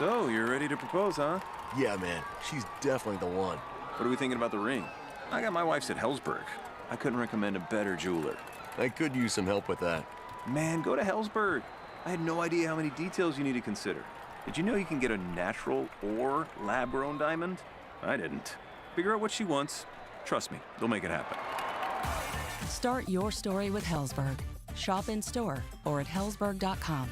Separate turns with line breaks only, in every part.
So, you're ready to propose, huh?
Yeah, man. She's definitely the one.
What are we thinking about the ring? I got my wife's at Hellsberg. I couldn't recommend a better jeweler.
I could use some help with that.
Man, go to Hellsberg. I had no idea how many details you need to consider. Did you know you can get a natural or lab-grown diamond? I didn't. Figure out what she wants. Trust me, they'll make it happen.
Start your story with Hellsberg. Shop in store or at hellsberg.com.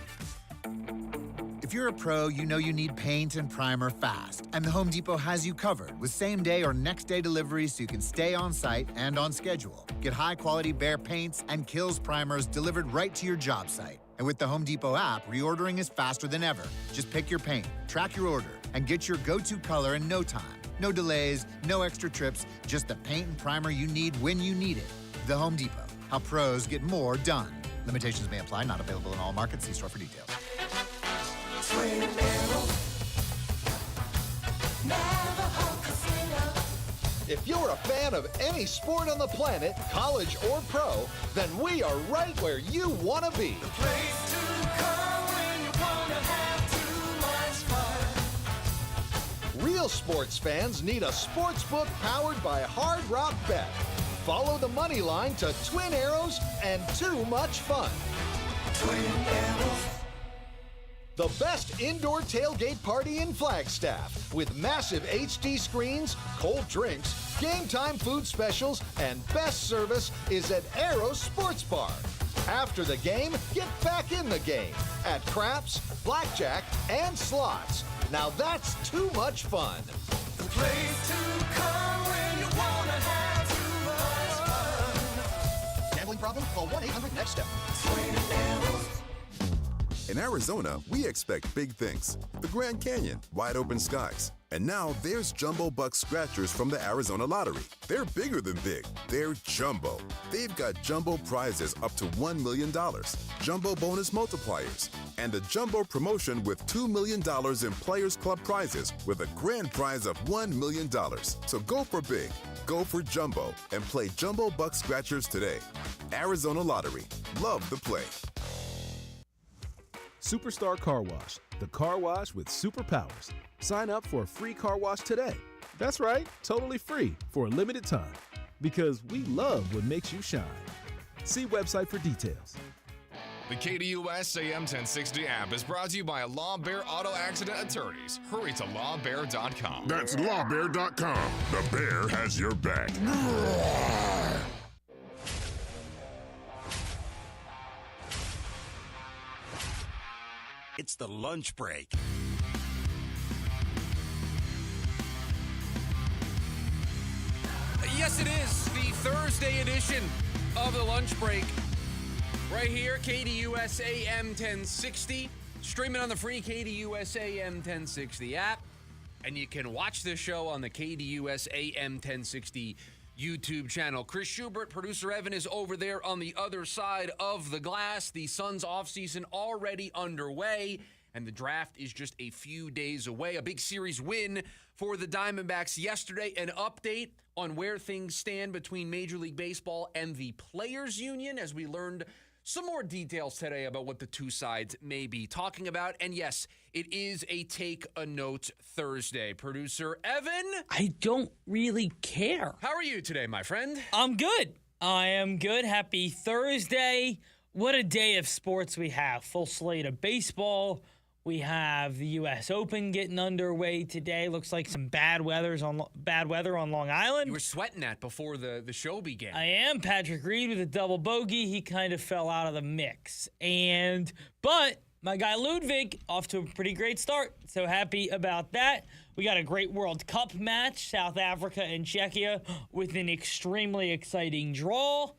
If you're a pro, you know you need paint and primer fast, and the Home Depot has you covered with same-day or next-day deliveries so you can stay on site and on schedule. Get high-quality Behr paints and Kills primers delivered right to your job site. And with the Home Depot app, reordering is faster than ever. Just pick your paint, track your order, and get your go-to color in no time. No delays, no extra trips, just the paint and primer you need when you need it. The Home Depot. How pros get more done. Limitations may apply. Not available in all markets. See store for details.
Twin Arrows, Navajo Casino.
If you're a fan of any sport on the planet, college or pro, then we are right where you want to be.
The place to come when you want to have too much fun.
Real sports fans need a sports book powered by Hard Rock Bet. Follow the money line to Twin Arrows and too much fun.
Twin Arrows.
The best indoor tailgate party in Flagstaff with massive HD screens, cold drinks, game time food specials, and best service is at Arrows Sports Bar. After the game, get back in the game at craps, blackjack, and slots. Now that's too much fun.
The place to come when you want to have too much fun.
Gambling problem? Call 1-800-NEXT-STEP.
Twin Arrows.
In Arizona, we expect big things. The Grand Canyon, wide open skies. And now there's Jumbo Buck Scratchers from the Arizona Lottery. They're bigger than big. They're jumbo. They've got jumbo prizes up to $1 million, jumbo bonus multipliers, and a jumbo promotion with $2 million in Players Club prizes with a grand prize of $1 million. So go for big, go for jumbo, and play Jumbo Buck Scratchers today. Arizona Lottery. Love the play.
Superstar Car Wash, the car wash with superpowers. Sign up for a free car wash today. That's right, totally free for a limited time. Because we love what makes you shine. See website for details.
The KDUS AM 1060 app is brought to you by Law Bear Auto Accident Attorneys. Hurry to lawbear.com.
That's lawbear.com. The bear has your back.
It's the lunch break.
Yes, it is the Thursday edition of the lunch break. Right here, KDUS AM 1060. Streaming on the free KDUS AM 1060 app. And you can watch this show on the KDUS AM 1060 YouTube channel. Chris Schubert, producer Evan is over there on the other side of the glass. The Suns offseason already underway, and the draft is just a few days away. A big series win for the Diamondbacks yesterday. An update on where things stand between Major League Baseball and the Players Union as we learned some more details today about what the two sides may be talking about. And yes, it is a Take a Note Thursday. Producer Evan?
I don't really care.
How are you today, my friend?
I'm good. I am good. Happy Thursday. What a day of sports we have. Full slate of baseball. We have the U.S. Open getting underway today. Looks like some bad weather on Long Island.
You were sweating that before the show began.
I am. Patrick Reed with a double bogey. He kind of fell out of the mix. But my guy Ludwig off to a pretty great start. So happy about that. We got a great World Cup match, South Africa and Czechia, with an extremely exciting draw.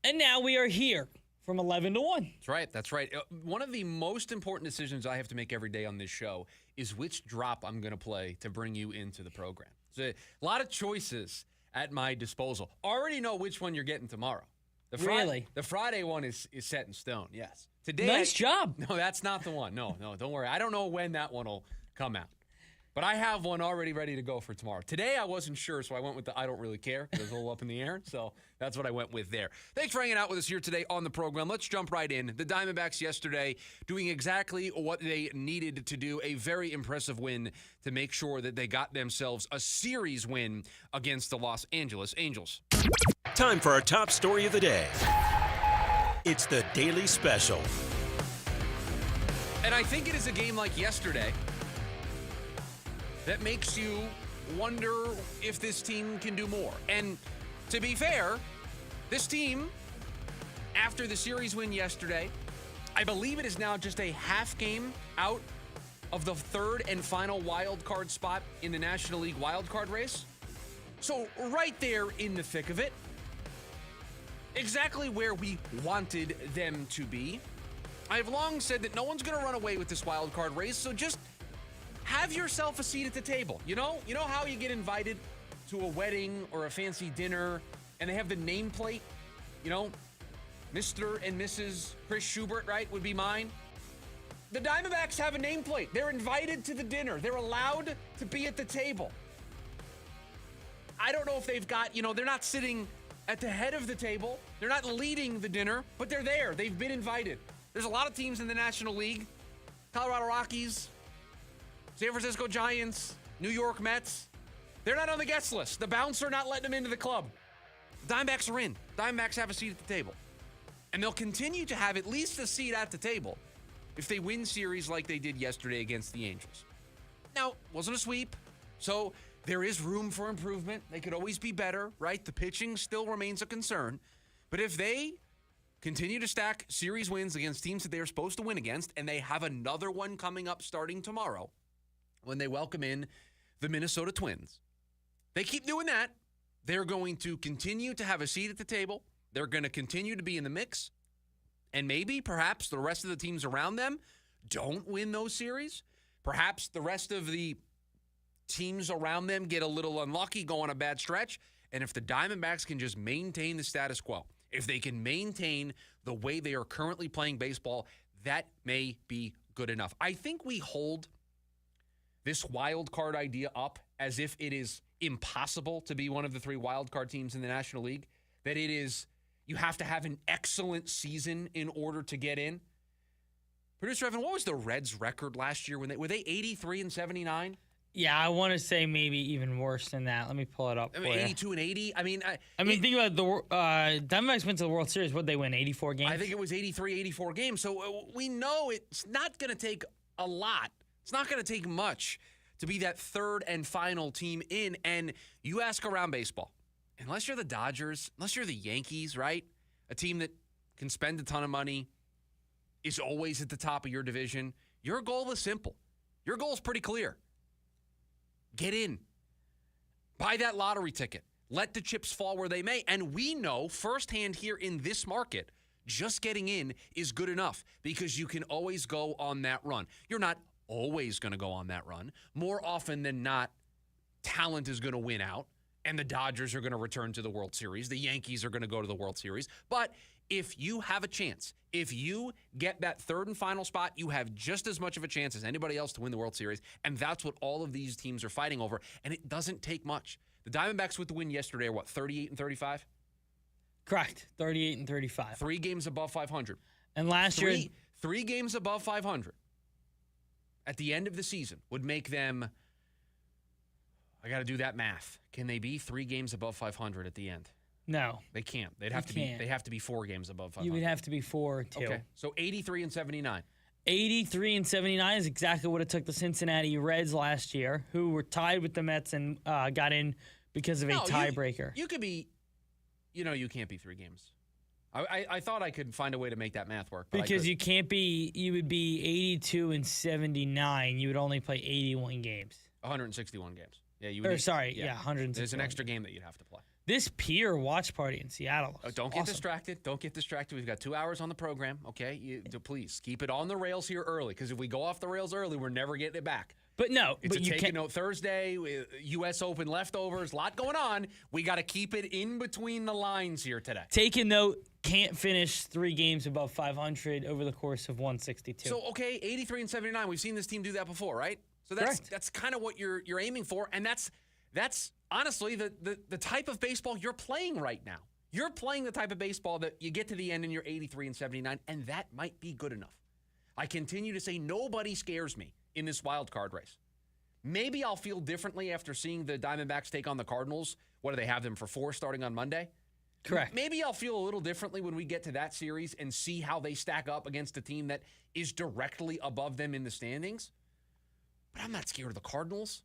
And now we are here. From 11 to 1.
That's right. One of the most important decisions I have to make every day on this show is which drop I'm going to play to bring you into the program. So a lot of choices at my disposal. Already know which one you're getting tomorrow.
Really?
The Friday one is set in stone, yes. Today,
nice job.
No, that's not the one. No, don't worry. I don't know when that one will come out. But I have one already ready to go for tomorrow. Today, I wasn't sure, so I went with the I don't really care. It was a little up in the air, so that's what I went with there. Thanks for hanging out with us here today on the program. Let's jump right in. The Diamondbacks yesterday doing exactly what they needed to do, a very impressive win to make sure that they got themselves a series win against the Los Angeles Angels.
Time for our top story of the day. It's the Daily Special.
And I think it is a game like yesterday that makes you wonder if this team can do more. And to be fair, this team, after the series win yesterday, I believe it is now just a half game out of the third and final wild card spot in the National League wild card race. So right there in the thick of it, exactly where we wanted them to be. I've long said that no one's going to run away with this wild card race, so just have yourself a seat at the table. You know how you get invited to a wedding or a fancy dinner and they have the nameplate? You know, Mr. and Mrs. Chris Schubert, right, would be mine. The Diamondbacks have a nameplate. They're invited to the dinner. They're allowed to be at the table. I don't know if they've got, they're not sitting at the head of the table. They're not leading the dinner, but they're there. They've been invited. There's a lot of teams in the National League. Colorado Rockies, San Francisco Giants, New York Mets. They're not on the guest list. The bouncer not letting them into the club. The Diamondbacks are in. Diamondbacks have a seat at the table. And they'll continue to have at least a seat at the table if they win series like they did yesterday against the Angels. Now, it wasn't a sweep, so there is room for improvement. They could always be better, right? The pitching still remains a concern. But if they continue to stack series wins against teams that they are supposed to win against, and they have another one coming up starting tomorrow when they welcome in the Minnesota Twins. They keep doing that. They're going to continue to have a seat at the table. They're going to continue to be in the mix. And maybe, perhaps, the rest of the teams around them don't win those series. Perhaps the rest of the teams around them get a little unlucky, go on a bad stretch. And if the Diamondbacks can just maintain the status quo, if they can maintain the way they are currently playing baseball, that may be good enough. I think we hold this wild card idea up as if it is impossible to be one of the three wild card teams in the National League, that it is, you have to have an excellent season in order to get in. Producer Evan, what was the Reds' record last year? Were they 83-79?
Yeah, I want to say maybe even worse than that. Let me pull it up.
82-80.
Think about the Diamondbacks went to the World Series. What did they win? 84 games.
I think it was 83, 84 games. So we know it's not going to take a lot. It's not going to take much to be that third and final team in. And you ask around baseball, unless you're the Dodgers, unless you're the Yankees, right? A team that can spend a ton of money, is always at the top of your division. Your goal is simple. Your goal is pretty clear. Get in. Buy that lottery ticket. Let the chips fall where they may. And we know firsthand here in this market, just getting in is good enough because you can always go on that run. You're not always going to go on that run. More often than not, talent is going to win out, and the Dodgers are going to return to the World Series. The Yankees are going to go to the World Series. But if you have a chance, if you get that third and final spot, you have just as much of a chance as anybody else to win the World Series, and that's what all of these teams are fighting over, and it doesn't take much. The Diamondbacks with the win yesterday are, 38-35?
Correct, 38-35.
3 games above 500.
And last year...
3 games above 500 at the end of the season would make them... I got to do that math. Can they be 3 games above 500 at the end?
No.
They can't. They'd have to be 4 games above 500.
You would have to be 4 too.
Okay. So 83-79.
83-79 is exactly what it took the Cincinnati Reds last year, who were tied with the Mets and got in because of a tiebreaker.
You could be, you can't be 3 games. I thought I could find a way to make that math work.
Because you can't be, you would be 82-79. You would only play 81 games.
161 games. Yeah, you
would.
Or, sorry,
161.
There's an extra game that you'd have to play.
This Pier watch party in Seattle.
Don't get distracted. Don't get distracted. We've got 2 hours on the program, okay? Please keep it on the rails here early, because if we go off the rails early, we're never getting it back.
But no,
it's a take a note Thursday, U.S. Open leftovers, a lot going on. We got to keep it in between the lines here today.
Take a note, can't finish 3 games above 500 over the course of 162.
So, okay, 83-79. We've seen this team do that before, right? So that's kind of what you're aiming for, and that's honestly the type of baseball you're playing right now. You're playing the type of baseball that you get to the end and you're 83 and 79, and that might be good enough. I continue to say nobody scares me in this wild card race. Maybe I'll feel differently after seeing the Diamondbacks take on the Cardinals. What do they have them for 4 starting on Monday?
Correct.
Maybe I'll feel a little differently when we get to that series and see how they stack up against a team that is directly above them in the standings. But I'm not scared of the Cardinals.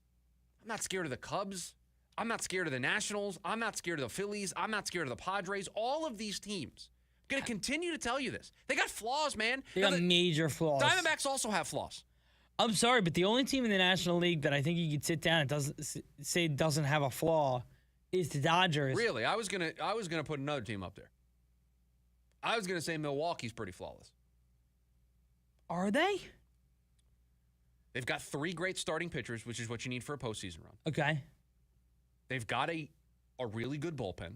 I'm not scared of the Cubs. I'm not scared of the Nationals. I'm not scared of the Phillies. I'm not scared of the Padres. All of these teams. I'm going to continue to tell you this. They got flaws, man.
They got major flaws.
Diamondbacks also have flaws.
I'm sorry, but the only team in the National League that I think you could sit down and doesn't have a flaw is the Dodgers.
Really? I was gonna put another team up there. I was gonna say Milwaukee's pretty flawless.
Are they?
They've got 3 great starting pitchers, which is what you need for a postseason run.
Okay.
They've got a really good bullpen.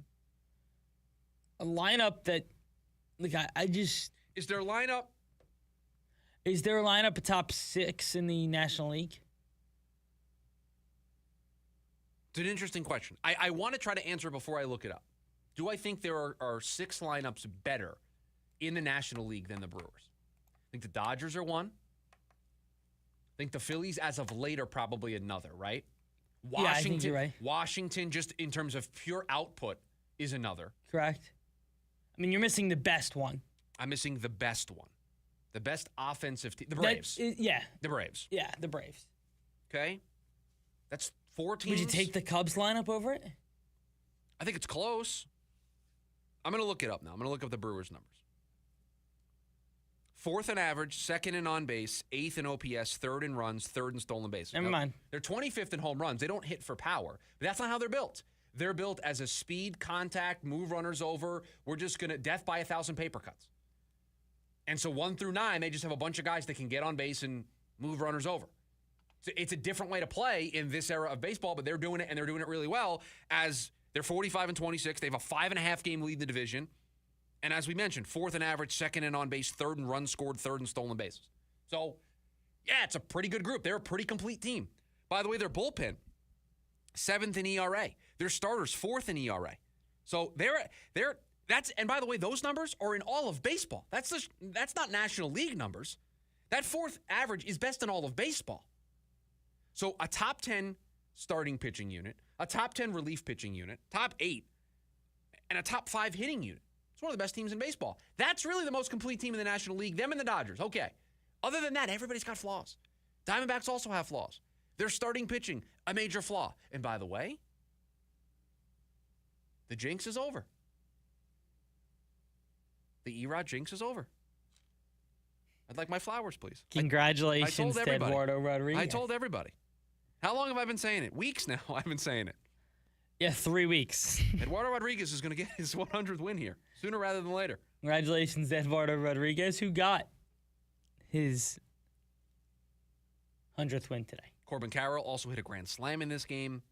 A lineup that, like, I just...
Is their lineup
a top 6 in the National League?
It's an interesting question. I want to try to answer before I look it up. Do I think there are 6 lineups better in the National League than the Brewers? I think the Dodgers are one. I think the Phillies, as of late, are probably another, right?
Yeah, I think you're right.
Washington, just in terms of pure output, is another.
Correct. I mean, you're missing the best one.
I'm missing the best one. The best offensive team. The Braves. The Braves.
Yeah, the Braves.
Okay? That's 4 teams.
Would you take the Cubs lineup over it?
I think it's close. I'm going to look it up now. I'm going to look up the Brewers' numbers. 4th in average, 2nd in on base, 8th in OPS, 3rd in runs, 3rd in stolen bases.
Never mind.
They're 25th in home runs. They don't hit for power. But that's not how they're built. They're built as a speed, contact, move runners over. We're just going to death by 1,000 paper cuts. And so 1 through 9, they just have a bunch of guys that can get on base and move runners over. So it's a different way to play in this era of baseball, but they're doing it, and they're doing it really well, as they're 45 and 26. They have a 5.5 game lead in the division. And as we mentioned, 4th in average, 2nd in on base, 3rd in runs scored, 3rd in stolen bases. So, yeah, it's a pretty good group. They're a pretty complete team. By the way, their bullpen, 7th in ERA. Their starters, 4th in ERA. So and by the way, those numbers are in all of baseball. That's not National League numbers. That 4th average is best in all of baseball. So a top 10 starting pitching unit, a top 10 relief pitching unit, top 8, and a top 5 hitting unit. It's one of the best teams in baseball. That's really the most complete team in the National League, them and the Dodgers. Okay. Other than that, everybody's got flaws. Diamondbacks also have flaws. Their starting pitching, a major flaw. And by the way, the jinx is over. The Erod jinx is over. I'd like my flowers, please.
Congratulations to Eduardo Rodriguez.
I told everybody. How long have I been saying it? Weeks now I've been saying it.
Yeah, 3 weeks.
Eduardo Rodriguez is going to get his 100th win here, sooner rather than later.
Congratulations to Eduardo Rodriguez, who got his 100th win today.
Corbin Carroll also hit a grand slam in this game.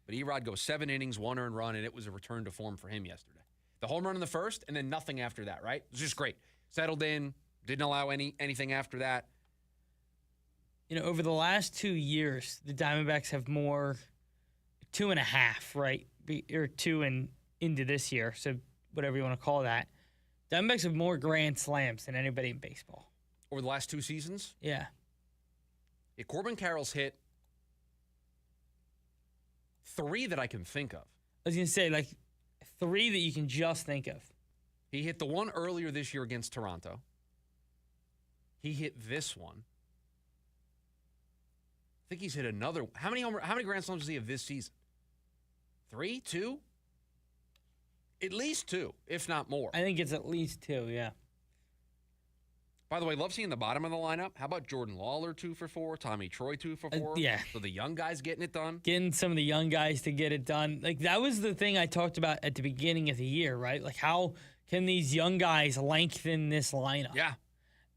But Erod goes 7 innings, 1 earned run, and it was a return to form for him yesterday. The home run in the first, and then nothing after that, right? It was just great. Settled in, didn't allow anything after that.
You know, over the last 2 years, the Diamondbacks have more 2.5, right? Or 2 into this year, so whatever you want to call that. Diamondbacks have more grand slams than anybody in baseball.
Over the last 2 seasons?
Yeah.
Yeah, Corbin Carroll's hit 3 that I can think of.
I was going to say, like, 3 that you can just think of.
He hit the one earlier this year against Toronto. He hit this one. I think he's hit another. How many grand slams does he have this season? 3, 2? At least 2, if not more.
I think it's at least 2, yeah.
By the way, love seeing the bottom of the lineup. How about Jordan Lawler 2 for 4, Tommy Troy 2 for 4?
Yeah.
So the young guys getting it done.
Getting some of the young guys to get it done. Like, that was the thing I talked about at the beginning of the year, right? Like, how can these young guys lengthen this lineup?
Yeah.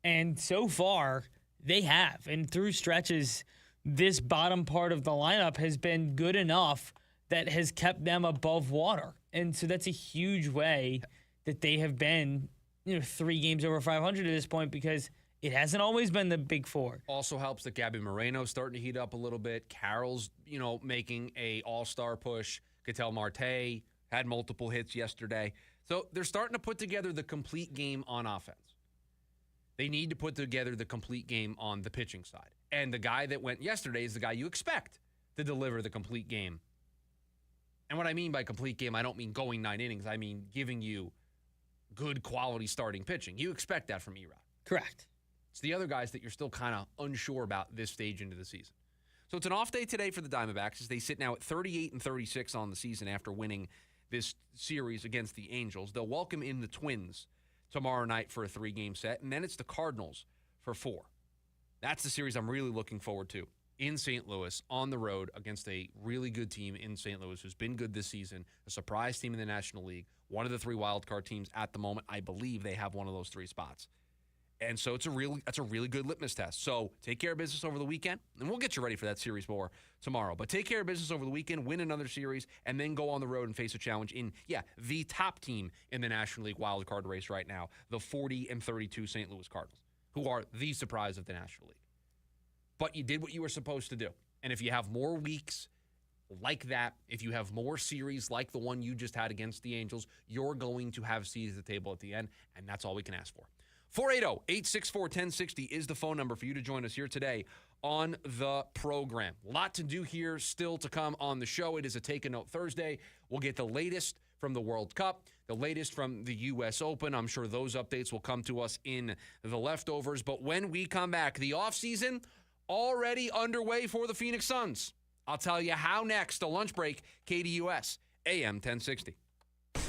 And so far, they have. And through stretches, this bottom part of the lineup has been good enough that has kept them above water. And so that's a huge way that they have been, 3 games over 500 at this point, because It hasn't always been the big four.
Also helps that Gabby Moreno's starting to heat up a little bit. Carroll's, making a all-star push. Ketel Marte had multiple hits yesterday. So they're starting to put together the complete game on offense. They need to put together the complete game on the pitching side. And the guy that went yesterday is the guy you expect to deliver the complete game. And what I mean by complete game, I don't mean going 9 innings. I mean giving you good quality starting pitching. You expect that from Erod.
Correct.
It's the other guys that you're still kind of unsure about this stage into the season. So it's an off day today for the Diamondbacks as they sit now at 38-36 on the season after winning this series against the Angels. They'll welcome in the Twins tomorrow night for a 3-game set, and then it's the Cardinals for 4. That's the series I'm really looking forward to in St. Louis on the road against a really good team in St. Louis who's been good this season, a surprise team in the National League, one of the 3 wildcard teams at the moment. I believe they have one of those 3 spots. And so that's a really good litmus test. So take care of business over the weekend, and we'll get you ready for that series more tomorrow. But take care of business over the weekend, win another series, and then go on the road and face a challenge in, the top team in the National League wildcard race right now, the 40-32 St. Louis Cardinals, who are the surprise of the National League. But you did what you were supposed to do. And if you have more weeks like that, if you have more series like the one you just had against the Angels, you're going to have seats at the table at the end, and that's all we can ask for. 480-864-1060 is the phone number for you to join us here today on the program. A lot to do here still to come on the show. It is a Take a Note Thursday. We'll get the latest from the World Cup, the latest from the U.S. Open. I'm sure those updates will come to us in the leftovers. But when we come back, the offseason already underway for the Phoenix Suns. I'll tell you how next. A lunch break, KDUS AM 1060.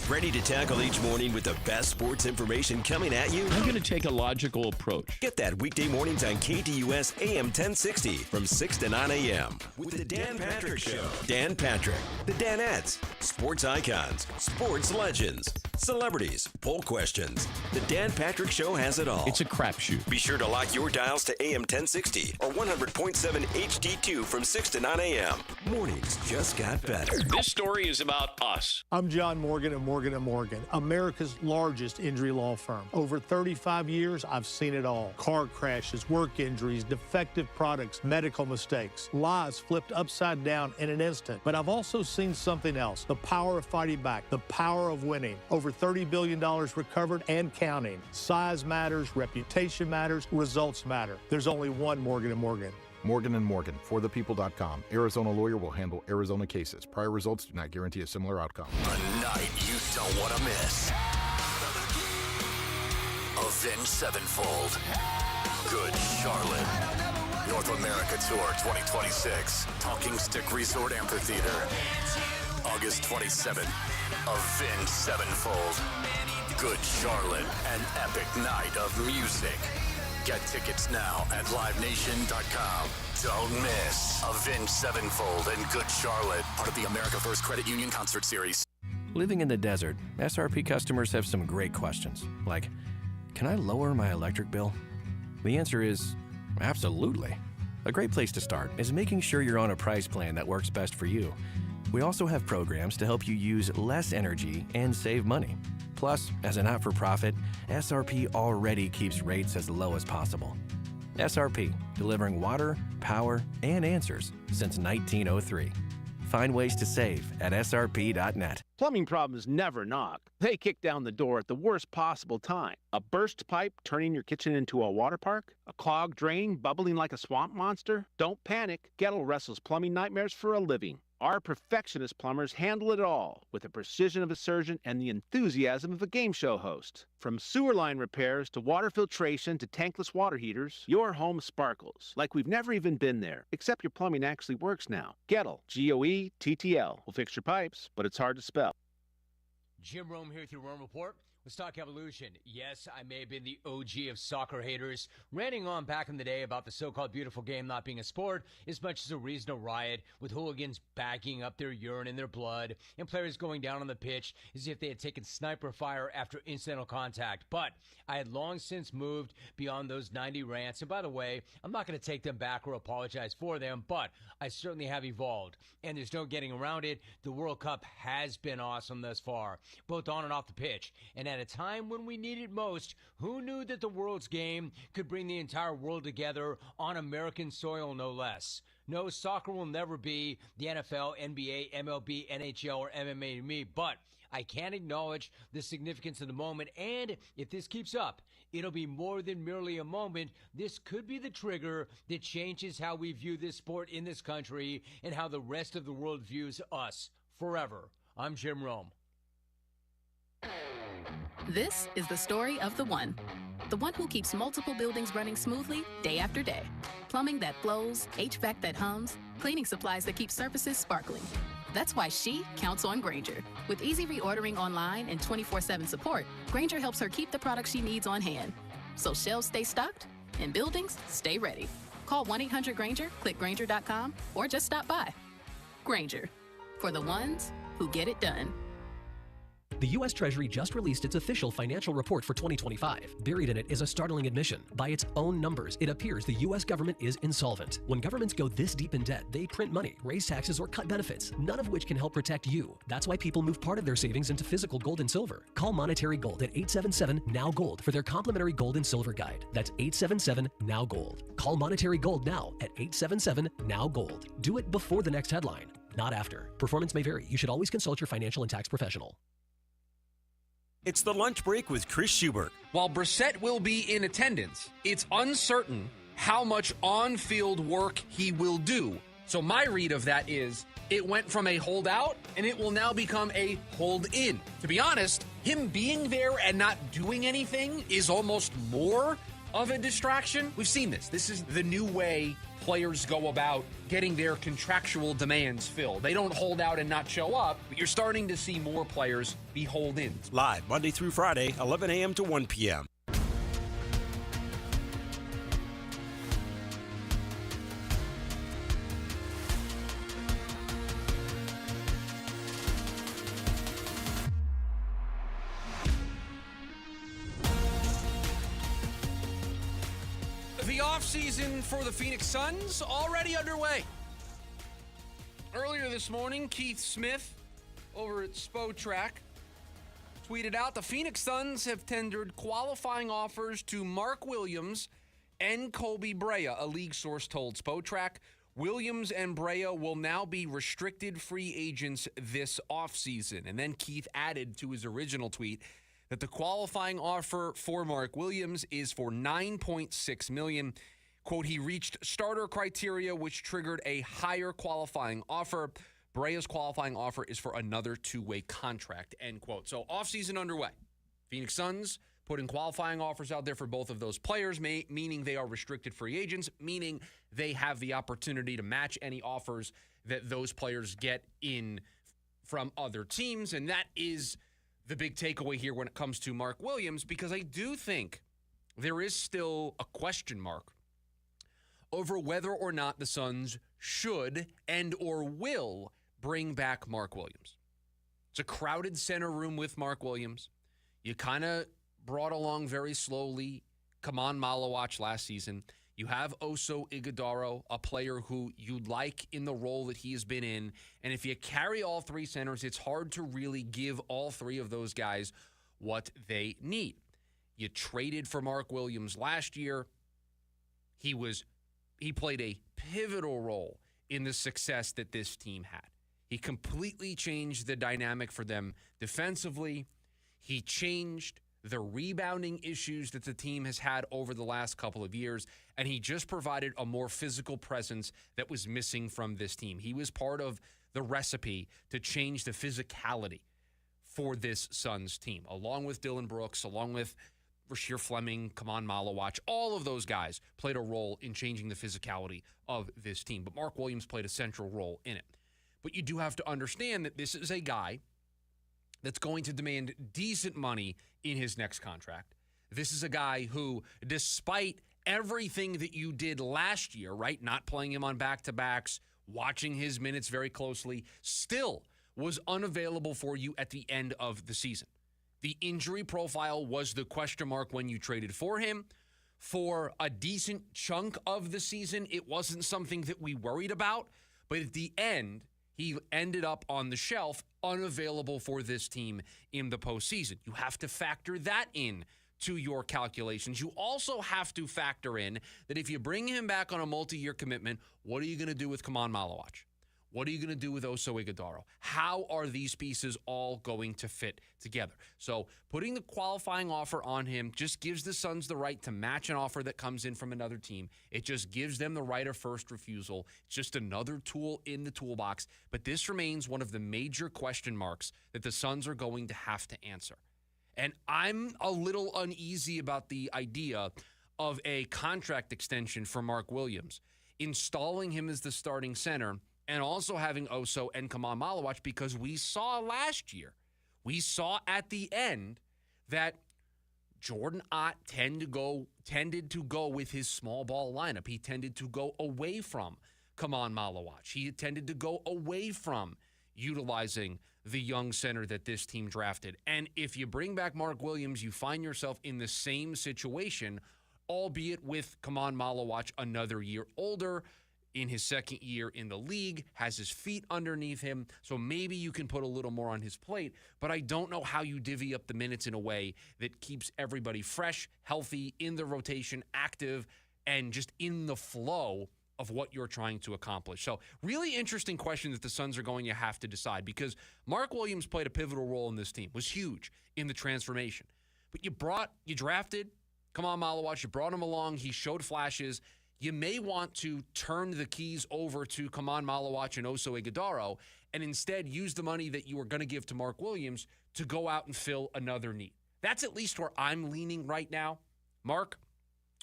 Ready to tackle each morning with the best sports information coming at you?
I'm going to take a logical approach.
Get that weekday mornings on KDUS AM 1060 from 6 to 9 a.m. with the Dan Patrick Show. Dan Patrick, the Danettes, sports icons, sports legends, celebrities, poll questions. The Dan Patrick Show has it all.
It's a crapshoot.
Be sure to lock your dials to AM 1060 or 100.7 HD2 from 6 to 9 a.m. Mornings just got better.
This story is about us.
I'm John Morgan of Morgan & Morgan, America's largest injury law firm. Over 35 years, I've seen it all. Car crashes, work injuries, defective products, medical mistakes, lives flipped upside down in an instant. But I've also seen something else, the power of fighting back, the power of winning. Over $30 billion recovered and counting. Size matters, reputation matters, results matter. There's only one Morgan & Morgan.
Morgan & Morgan, forthepeople.com. Arizona lawyer will handle Arizona cases. Prior results do not guarantee a similar outcome.
A night you don't want to miss. Avenged Sevenfold. Good Charlotte. North America Tour 2026. Talking Stick Resort Amphitheater. August 27th. Avenged Sevenfold. Good Charlotte. An epic night of music. Get tickets now at livenation.com. Don't miss Avenged Sevenfold and Good Charlotte, part of the America First Credit Union Concert Series.
Living in the desert, SRP customers have some great questions, like, can I lower my electric bill? The answer is absolutely. A great place to start is making sure you're on a price plan that works best for you. We also have programs to help you use less energy and save money. Plus, as a not-for-profit, SRP already keeps rates as low as possible. SRP, delivering water, power, and answers since 1903. Find ways to save at srp.net.
Plumbing problems never knock. They kick down the door at the worst possible time. A burst pipe turning your kitchen into a water park? A clogged drain bubbling like a swamp monster? Don't panic. Gettle wrestles plumbing nightmares for a living. Our perfectionist plumbers handle it all with the precision of a surgeon and the enthusiasm of a game show host. From sewer line repairs to water filtration to tankless water heaters, your home sparkles like we've never even been there, except your plumbing actually works now. Gettle, G-O-E-T-T-L, will fix your pipes, but it's hard to spell.
Jim Rome here with your Rome Report. Let's talk evolution. Yes, I may have been the OG of soccer haters, ranting on back in the day about the so-called beautiful game not being a sport as much as a reason to riot, with hooligans bagging up their urine in their blood and players going down on the pitch as if they had taken sniper fire after incidental contact. But I had long since moved beyond those 90 rants. And by the way, I'm not going to take them back or apologize for them, but I certainly have evolved. And there's no getting around it. The World Cup has been awesome thus far, both on and off the pitch. And at a time when we need it most, who knew that the world's game could bring the entire world together on American soil, no less? No, soccer will never be the NFL, NBA, MLB, NHL, or MMA to me, but I can acknowledge the significance of the moment, and if this keeps up, it'll be more than merely a moment. This could be the trigger that changes how we view this sport in this country and how the rest of the world views us forever. I'm Jim Rome.
This is the story of the one who keeps multiple buildings running smoothly day after day. Plumbing that flows, HVAC that hums, cleaning supplies that keep surfaces sparkling. That's why she counts on Grainger. With easy reordering online and 24/7 support, Grainger helps her keep the products she needs on hand. So shelves stay stocked and buildings stay ready. Call 1-800-GRAINGER, click Grainger.com, or just stop by. Grainger, for the ones who get it done.
The U.S. Treasury just released its official financial report for 2025. Buried in it is a startling admission. By its own numbers, it appears the U.S. government is insolvent. When governments go this deep in debt, they print money, raise taxes, or cut benefits, none of which can help protect you. That's why people move part of their savings into physical gold and silver. Call Monetary Gold at 877-NOW-GOLD for their complimentary gold and silver guide. That's 877-NOW-GOLD. Call Monetary Gold now at 877-NOW-GOLD. Do it before the next headline, not after. Performance may vary. You should always consult your financial and tax professional.
It's the lunch break with Chris Schubert.
While Brissett will be in attendance, it's uncertain how much on-field work he will do. So my read of that is it went from a holdout and it will now become a hold-in. To be honest, him being there and not doing anything is almost more of a distraction. We've seen this. This is the new way players go about getting their contractual demands filled. They don't hold out and not show up, but you're starting to see more players be hold-ins.
Live Monday through Friday, 11 a.m. to 1 p.m.
The offseason for the Phoenix Suns already underway. Earlier this morning, Keith Smith over at Spotrac tweeted out the Phoenix Suns have tendered qualifying offers to Mark Williams and Kobe Brea, a league source told Spotrac. Williams and Brea will now be restricted free agents this offseason. And then Keith added to his original tweet that the qualifying offer for Mark Williams is for $9.6 million. Quote, he reached starter criteria, which triggered a higher qualifying offer. Brea's qualifying offer is for another two-way contract, end quote. So offseason underway. Phoenix Suns putting qualifying offers out there for both of those players, meaning they are restricted free agents, meaning they have the opportunity to match any offers that those players get in from other teams. And that is the big takeaway here when it comes to Mark Williams, because I do think there is still a question mark over whether or not the Suns should and or will bring back Mark Williams. It's a crowded center room with Mark Williams. You kind of brought along very slowly Kaman Malawach last season. You have Oso Ighodaro, a player who you like in the role that he has been in. And if you carry all three centers, it's hard to really give all three of those guys what they need. You traded for Mark Williams last year. He played a pivotal role in the success that this team had. He completely changed the dynamic for them defensively. He changed the rebounding issues that the team has had over the last couple of years, and he just provided a more physical presence that was missing from this team. He was part of the recipe to change the physicality for this Suns team, along with Dylan Brooks, along with Rasheer Fleming, Kaman Malawach. All of those guys played a role in changing the physicality of this team, but Mark Williams played a central role in it. But you do have to understand that this is a guy that's going to demand decent money in his next contract. This is a guy who, despite everything that you did last year, right, not playing him on back-to-backs, watching his minutes very closely, still was unavailable for you at the end of the season. The injury profile was the question mark when you traded for him. For a decent chunk of the season, it wasn't something that we worried about. But at the end, he ended up on the shelf, unavailable for this team in the postseason. You have to factor that in to your calculations. You also have to factor in that if you bring him back on a multi-year commitment, what are you going to do with Kaman Malawach? What are you going to do with Oso Ighodaro? How are these pieces all going to fit together? So putting the qualifying offer on him just gives the Suns the right to match an offer that comes in from another team. It just gives them the right of first refusal. It's just another tool in the toolbox. But this remains one of the major question marks that the Suns are going to have to answer. And I'm a little uneasy about the idea of a contract extension for Mark Williams, installing him as the starting center, and also having Oso and Kaman Malawach, because we saw last year, we saw at the end that Jordan Ott tended to go with his small ball lineup. He tended to go away from Kaman Malawach. He tended to go away from utilizing the young center that this team drafted. And if you bring back Mark Williams, you find yourself in the same situation, albeit with Kaman Malawach another year older, in his second year in the league, has his feet underneath him, so maybe you can put a little more on his plate, but I don't know how you divvy up the minutes in a way that keeps everybody fresh, healthy, in the rotation, active, and just in the flow of what you're trying to accomplish. So really interesting question that the Suns are going to have to decide, because Mark Williams played a pivotal role in this team, was huge in the transformation. But you drafted Kaman Malawach, you brought him along, he showed flashes. You may want to turn the keys over to Kaman Malawach and Oso Ighodaro and instead use the money that you were going to give to Mark Williams to go out and fill another need. That's at least where I'm leaning right now. Mark,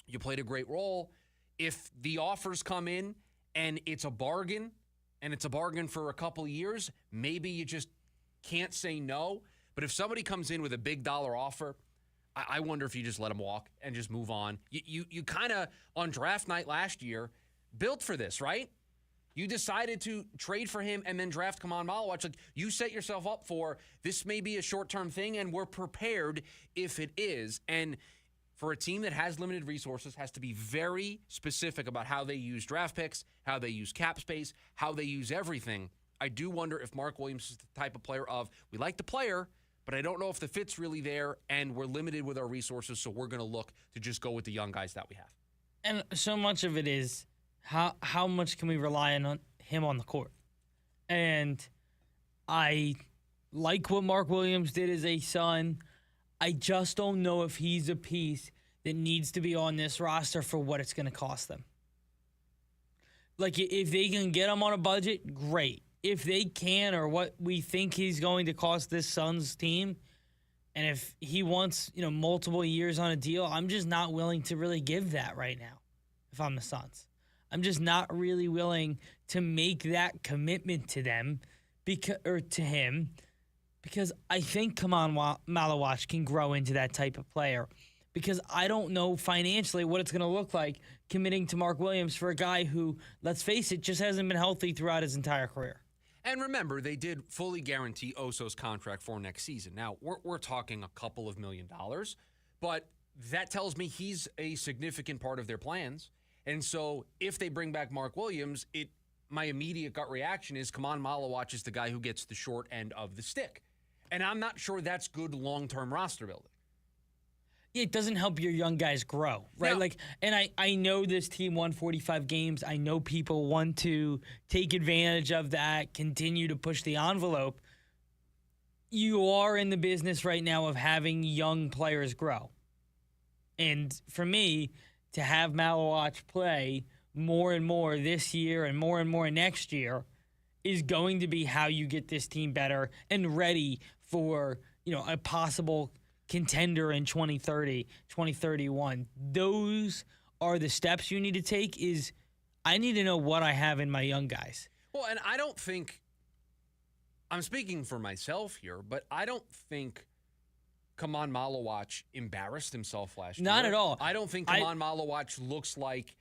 you played a great role. If the offers come in and it's a bargain, and it's a bargain for a couple of years, maybe you just can't say no. But if somebody comes in with a big dollar offer, I wonder if you just let him walk and just move on. You kind of, on draft night last year, built for this, right? You decided to trade for him and then draft Kaman Malawach. Like, you set yourself up for this may be a short-term thing, and we're prepared if it is. And for a team that has limited resources, has to be very specific about how they use draft picks, how they use cap space, how they use everything. I do wonder if Mark Williams is the type of player of, we like the player, but I don't know if the fit's really there, and we're limited with our resources, so we're going to look to just go with the young guys that we have.
And so much of it is how much can we rely on him on the court? And I like what Mark Williams did as a Sun. I just don't know if he's a piece that needs to be on this roster for what it's going to cost them. Like, if they can get him on a budget, great. If they can, or what we think he's going to cost this Suns team, and if he wants, multiple years on a deal, I'm just not willing to really give that right now if I'm the Suns. I'm just not really willing to make that commitment to them to him, because I think Kaman Malawach can grow into that type of player, because I don't know financially what it's going to look like committing to Mark Williams for a guy who, let's face it, just hasn't been healthy throughout his entire career.
And remember, they did fully guarantee Oso's contract for next season. Now, we're talking a couple of $1 million, but that tells me he's a significant part of their plans. And so if they bring back Mark Williams, my immediate gut reaction is Kaman Malawach is the guy who gets the short end of the stick. And I'm not sure that's good long-term roster building.
It doesn't help your young guys grow, right?
No.
And I know this team won 45 games. I know people want to take advantage of that, continue to push the envelope. You are in the business right now of having young players grow. And for me, to have Malawach play more and more this year and more next year is going to be how you get this team better and ready for, a possible contender in 2030, 2031. Those are the steps you need to take. Is I need to know what I have in my young guys.
Well, and I don't think, I'm speaking for myself here, but I don't think Kaman Malawach embarrassed himself last year.
Not at all.
I don't think Kaman Malawach looks like,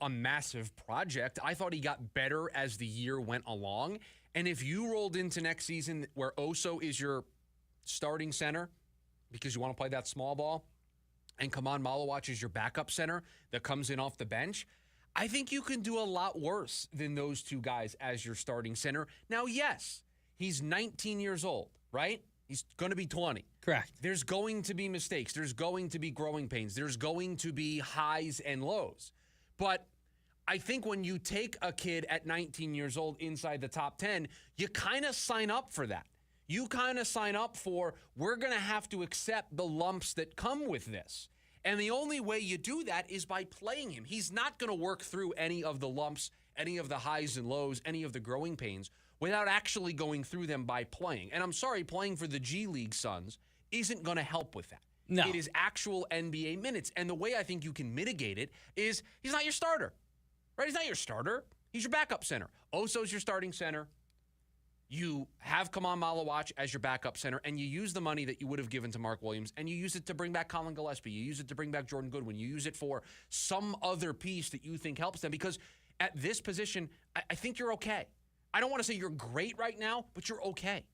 a massive project. I thought he got better as the year went along. And if you rolled into next season where Oso is your starting center, because you want to play that small ball, and Kaman Malawach is your backup center that comes in off the bench, I think you can do a lot worse than those two guys as your starting center. Now, yes, he's 19 years old, right? He's going to be 20.
Correct.
There's going to be mistakes. There's going to be growing pains. There's going to be highs and lows. But I think when you take a kid at 19 years old inside the top 10, you kind of sign up for that. You kind of sign up for, we're going to have to accept the lumps that come with this. And the only way you do that is by playing him. He's not going to work through any of the lumps, any of the highs and lows, any of the growing pains without actually going through them by playing. And I'm sorry, playing for the G League Suns isn't going to help with that.
No.
It is actual NBA minutes. And the way I think you can mitigate it is he's not your starter, right? He's not your starter. He's your backup center. Oso's your starting center. You have Kaman Malawach as your backup center, and you use the money that you would have given to Mark Williams, and you use it to bring back Colin Gillespie. You use it to bring back Jordan Goodwin. You use it for some other piece that you think helps them, because at this position, I think you're okay. I don't want to say you're great right now, but you're okay.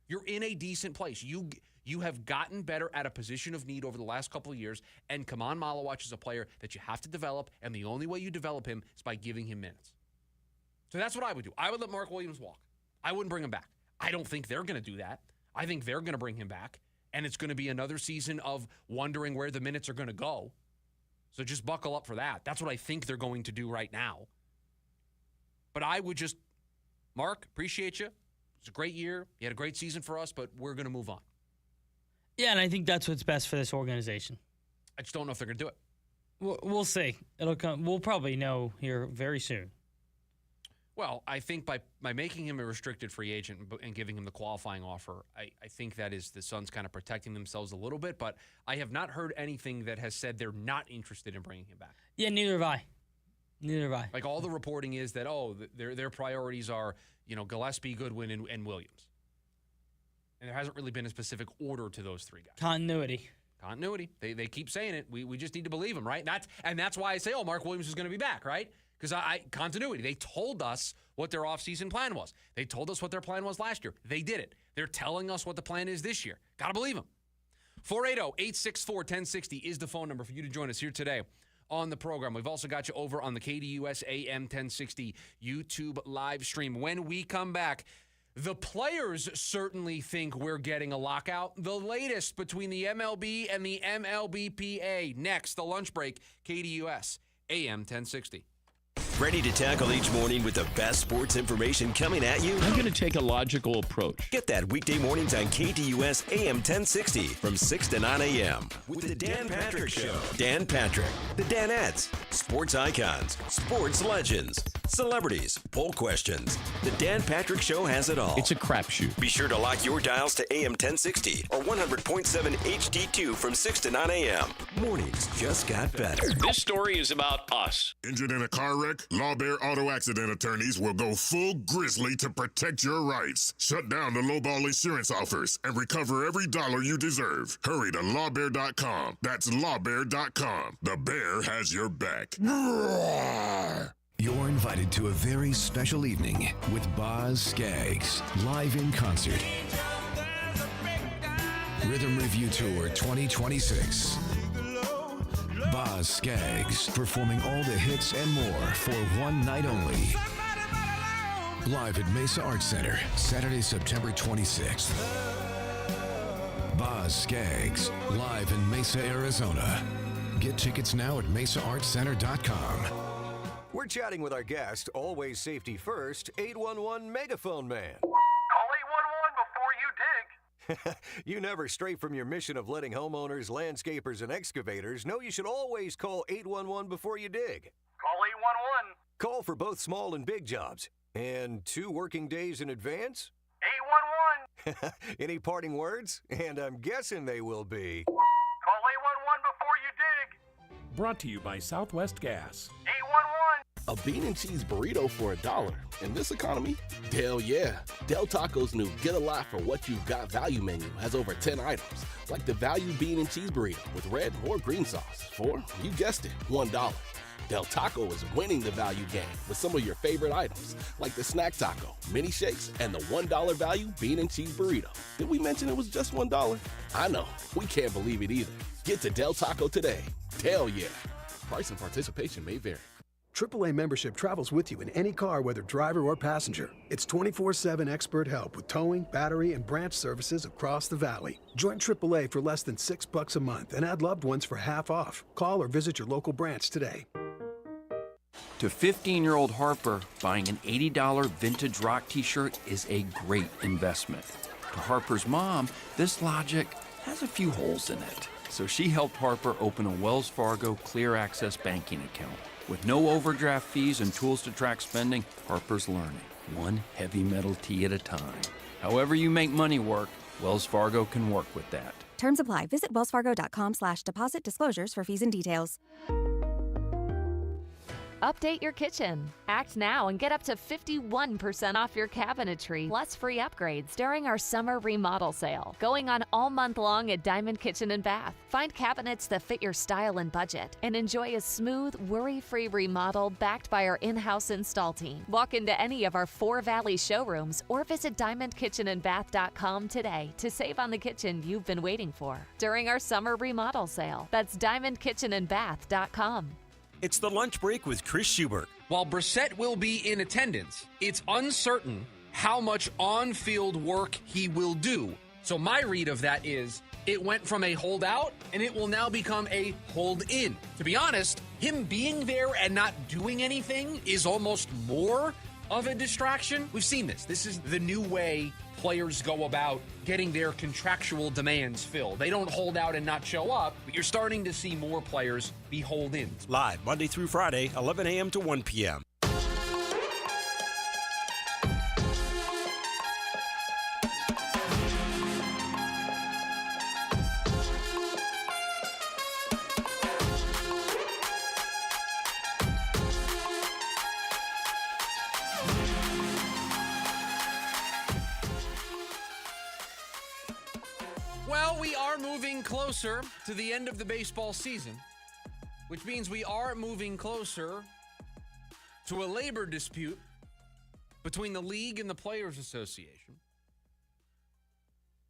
You're in a decent place. You have gotten better at a position of need over the last couple of years, and Kaman Malawach is a player that you have to develop, and the only way you develop him is by giving him minutes. So that's what I would do. I would let Mark Williams walk. I wouldn't bring him back. I don't think they're going to do that. I think they're going to bring him back, and it's going to be another season of wondering where the minutes are going to go. So just buckle up for that. That's what I think they're going to do right now. But I would just, Mark, appreciate you. It's a great year. You had a great season for us, but we're going to move on.
Yeah, and I think that's what's best for this organization.
I just don't know if they're going to do it.
We'll see. It'll come. We'll probably know here very soon.
Well, I think by making him a restricted free agent and giving him the qualifying offer, I think that is the Suns kind of protecting themselves a little bit. But I have not heard anything that has said they're not interested in bringing him back.
Yeah, neither have I. Neither have I.
Like, all the reporting is that, their priorities are, Gillespie, Goodwin, and Williams. And there hasn't really been a specific order to those three guys.
Continuity.
They keep saying it. We just need to believe them, right? That's why I say, Mark Williams is going to be back, right? Because continuity. They told us what their offseason plan was. They told us what their plan was last year. They did it. They're telling us what the plan is this year. Got to believe them. 480-864-1060 is the phone number for you to join us here today on the program. We've also got you over on the KDUS AM 1060 YouTube live stream. When we come back, the players certainly think we're getting a lockout. The latest between the MLB and the MLBPA. Next, the lunch break, KDUS AM 1060.
Ready to tackle each morning with the best sports information coming at you?
I'm going to take a logical approach.
Get that weekday mornings on KDUS AM 1060 from 6 to 9 a.m. with the Dan Patrick Show. Dan Patrick, the Danettes, sports icons, sports legends, celebrities, poll questions. The Dan Patrick Show has it all.
It's a crapshoot.
Be sure to lock your dials to AM 1060 or 100.7 HD2 from 6 to 9 a.m. Mornings just got better.
This story is about us.
Injured in a car wreck? Law Bear Auto Accident Attorneys will go full grizzly to protect your rights. Shut down the lowball insurance offers and recover every dollar you deserve. Hurry to lawbear.com. That's lawbear.com. The bear has your back.
You're invited to a very special evening with Boz Scaggs, live in concert. Rhythm Review Tour 2026. Boz Scaggs performing all the hits and more for one night only. Live at Mesa Arts Center, Saturday, September 26th. Boz Scaggs, live in Mesa, Arizona. Get tickets now at mesaartscenter.com.
We're chatting with our guest, always safety first, 811 Megaphone Man.
Call 811 before you dig.
You never stray from your mission of letting homeowners, landscapers, and excavators know you should always call 811 before you dig.
Call 811.
Call for both small and big jobs. And 2 working days in advance?
811.
Any parting words? And I'm guessing they will be.
Call 811 before you dig.
Brought to you by Southwest Gas.
811.
A bean and cheese burrito for $1. In this economy? Hell yeah. Del Taco's new Get a Lot for What You've Got value menu has over 10 items, like the value bean and cheese burrito with red or green sauce for, you guessed it, $1. Del Taco is winning the value game with some of your favorite items, like the snack taco, mini shakes, and the $1 value bean and cheese burrito. Did we mention it was just $1? I know, we can't believe it either. Get to Del Taco today. Hell yeah. Price and participation may vary.
AAA membership travels with you in any car, whether driver or passenger. It's 24/7 expert help with towing, battery, and branch services across the valley. Join AAA for less than $6 a month and add loved ones for half off. Call or visit your local branch today.
To 15-year-old Harper, buying an $80 vintage rock t-shirt is a great investment. To Harper's mom, this logic has a few holes in it. So she helped Harper open a Wells Fargo Clear Access banking account. With no overdraft fees and tools to track spending, Harper's learning, one heavy metal tee at a time. However you make money work, Wells Fargo can work with that.
Terms apply. Visit wellsfargo.com/deposit disclosures for fees and details.
Update your kitchen. Act now and get up to 51% off your cabinetry, plus free upgrades during our summer remodel sale, going on all month long at Diamond Kitchen and Bath. Find cabinets that fit your style and budget, and enjoy a smooth, worry-free remodel backed by our in-house install team. Walk into any of our 4 Valley showrooms or visit diamondkitchenandbath.com today to save on the kitchen you've been waiting for during our summer remodel sale. That's diamondkitchenandbath.com.
It's the lunch break with Chris Schubert.
While Brissett will be in attendance, it's uncertain how much on-field work he will do. So my read of that is it went from a holdout and it will now become a hold-in. To be honest, him being there and not doing anything is almost more of a distraction. We've seen this. This is the new way players go about getting their contractual demands filled. They don't hold out and not show up, but you're starting to see more players be hold-ins.
Live Monday through Friday, 11 a.m. to 1 p.m.
Well, we are moving closer to the end of the baseball season, which means we are moving closer to a labor dispute between the league and the Players Association.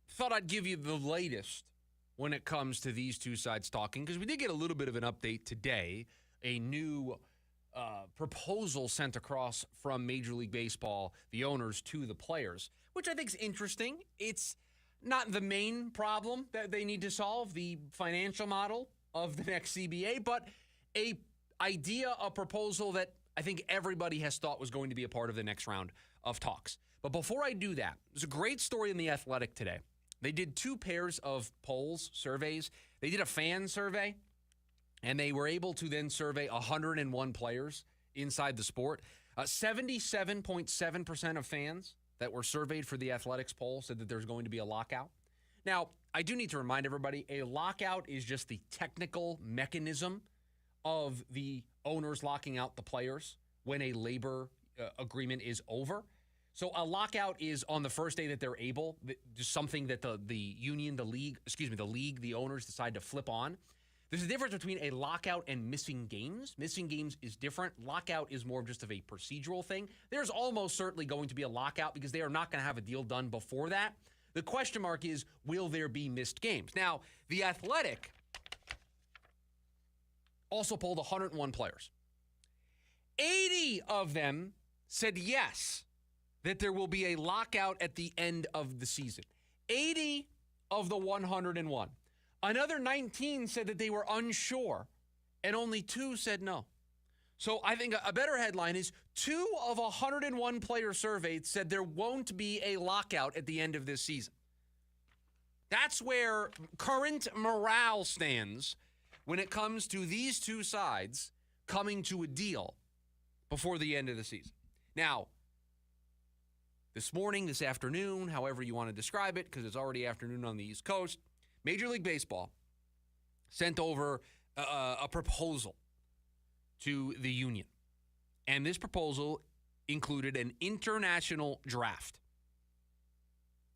Thought I'd give you the latest when it comes to these two sides talking, because we did get a little bit of an update today, a new proposal sent across from Major League Baseball, the owners, to the players, which I think is interesting. It's not the main problem that they need to solve, the financial model of the next CBA, but a proposal that I think everybody has thought was going to be a part of the next round of talks. But before I do that, there's a great story in The Athletic today. They did 2 pairs of polls, surveys. They did a fan survey, and they were able to then survey 101 players inside the sport. 77.7% of fans that were surveyed for the Athletics poll said that there's going to be a lockout. Now, I do need to remind everybody, a lockout is just the technical mechanism of the owners locking out the players when a labor agreement is over. So a lockout is on the first day that they're able, just something that the league, the owners decide to flip on. There's a difference between a lockout and missing games. Missing games is different. Lockout is more of just of a procedural thing. There's almost certainly going to be a lockout because they are not going to have a deal done before that. The question mark is, will there be missed games? Now, The Athletic also polled 101 players. 80 of them said yes, that there will be a lockout at the end of the season. 80 of the 101. Another 19 said that they were unsure, and only 2 said no. So I think a better headline is 2 of 101 players surveyed said there won't be a lockout at the end of this season. That's where current morale stands when it comes to these two sides coming to a deal before the end of the season. Now, this morning, this afternoon, however you want to describe it, because it's already afternoon on the East Coast, Major League Baseball sent over a proposal to the union. And this proposal included an international draft.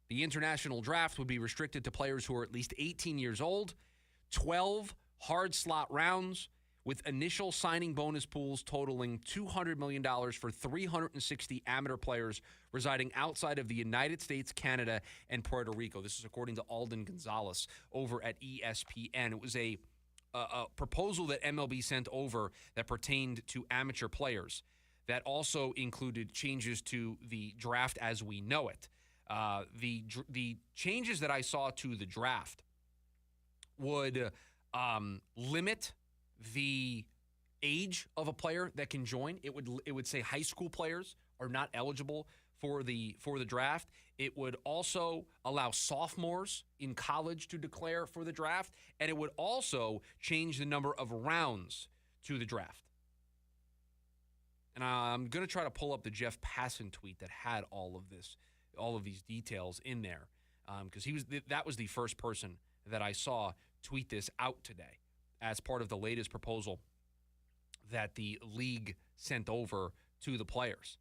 The international draft would be restricted to players who are at least 18 years old, 12 hard slot rounds, with initial signing bonus pools totaling $200 million for 360 amateur players residing outside of the United States, Canada, and Puerto Rico. This is according to Alden Gonzalez over at ESPN. It was a a proposal that MLB sent over that pertained to amateur players that also included changes to the draft as we know it. The changes that I saw to the draft would limit the age of a player that can join. It would say high school players are not eligible for the draft. It would also allow sophomores in college to declare for the draft, and it would also change the number of rounds to the draft. And I'm going to try to pull up the Jeff Passan tweet that had all of these details in there, because that was the first person that I saw tweet this out today as part of the latest proposal that the league sent over to the players.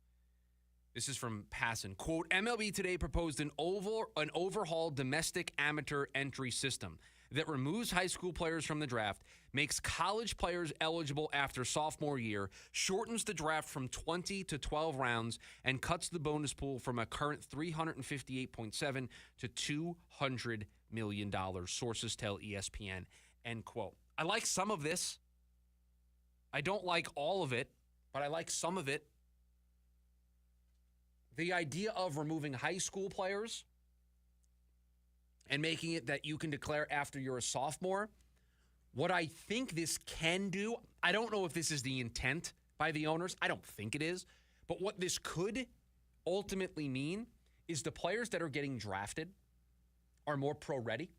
This is from Passan. Quote, MLB today proposed an overhauled domestic amateur entry system that removes high school players from the draft, makes college players eligible after sophomore year, shortens the draft from 20 to 12 rounds, and cuts the bonus pool from a current $358.7 to $200 million. Sources tell ESPN, end quote. I like some of this. I don't like all of it, but I like some of it. The idea of removing high school players and making it that you can declare after you're a sophomore, what I think this can do, I don't know if this is the intent by the owners. I don't think it is. But what this could ultimately mean is the players that are getting drafted are more pro-ready.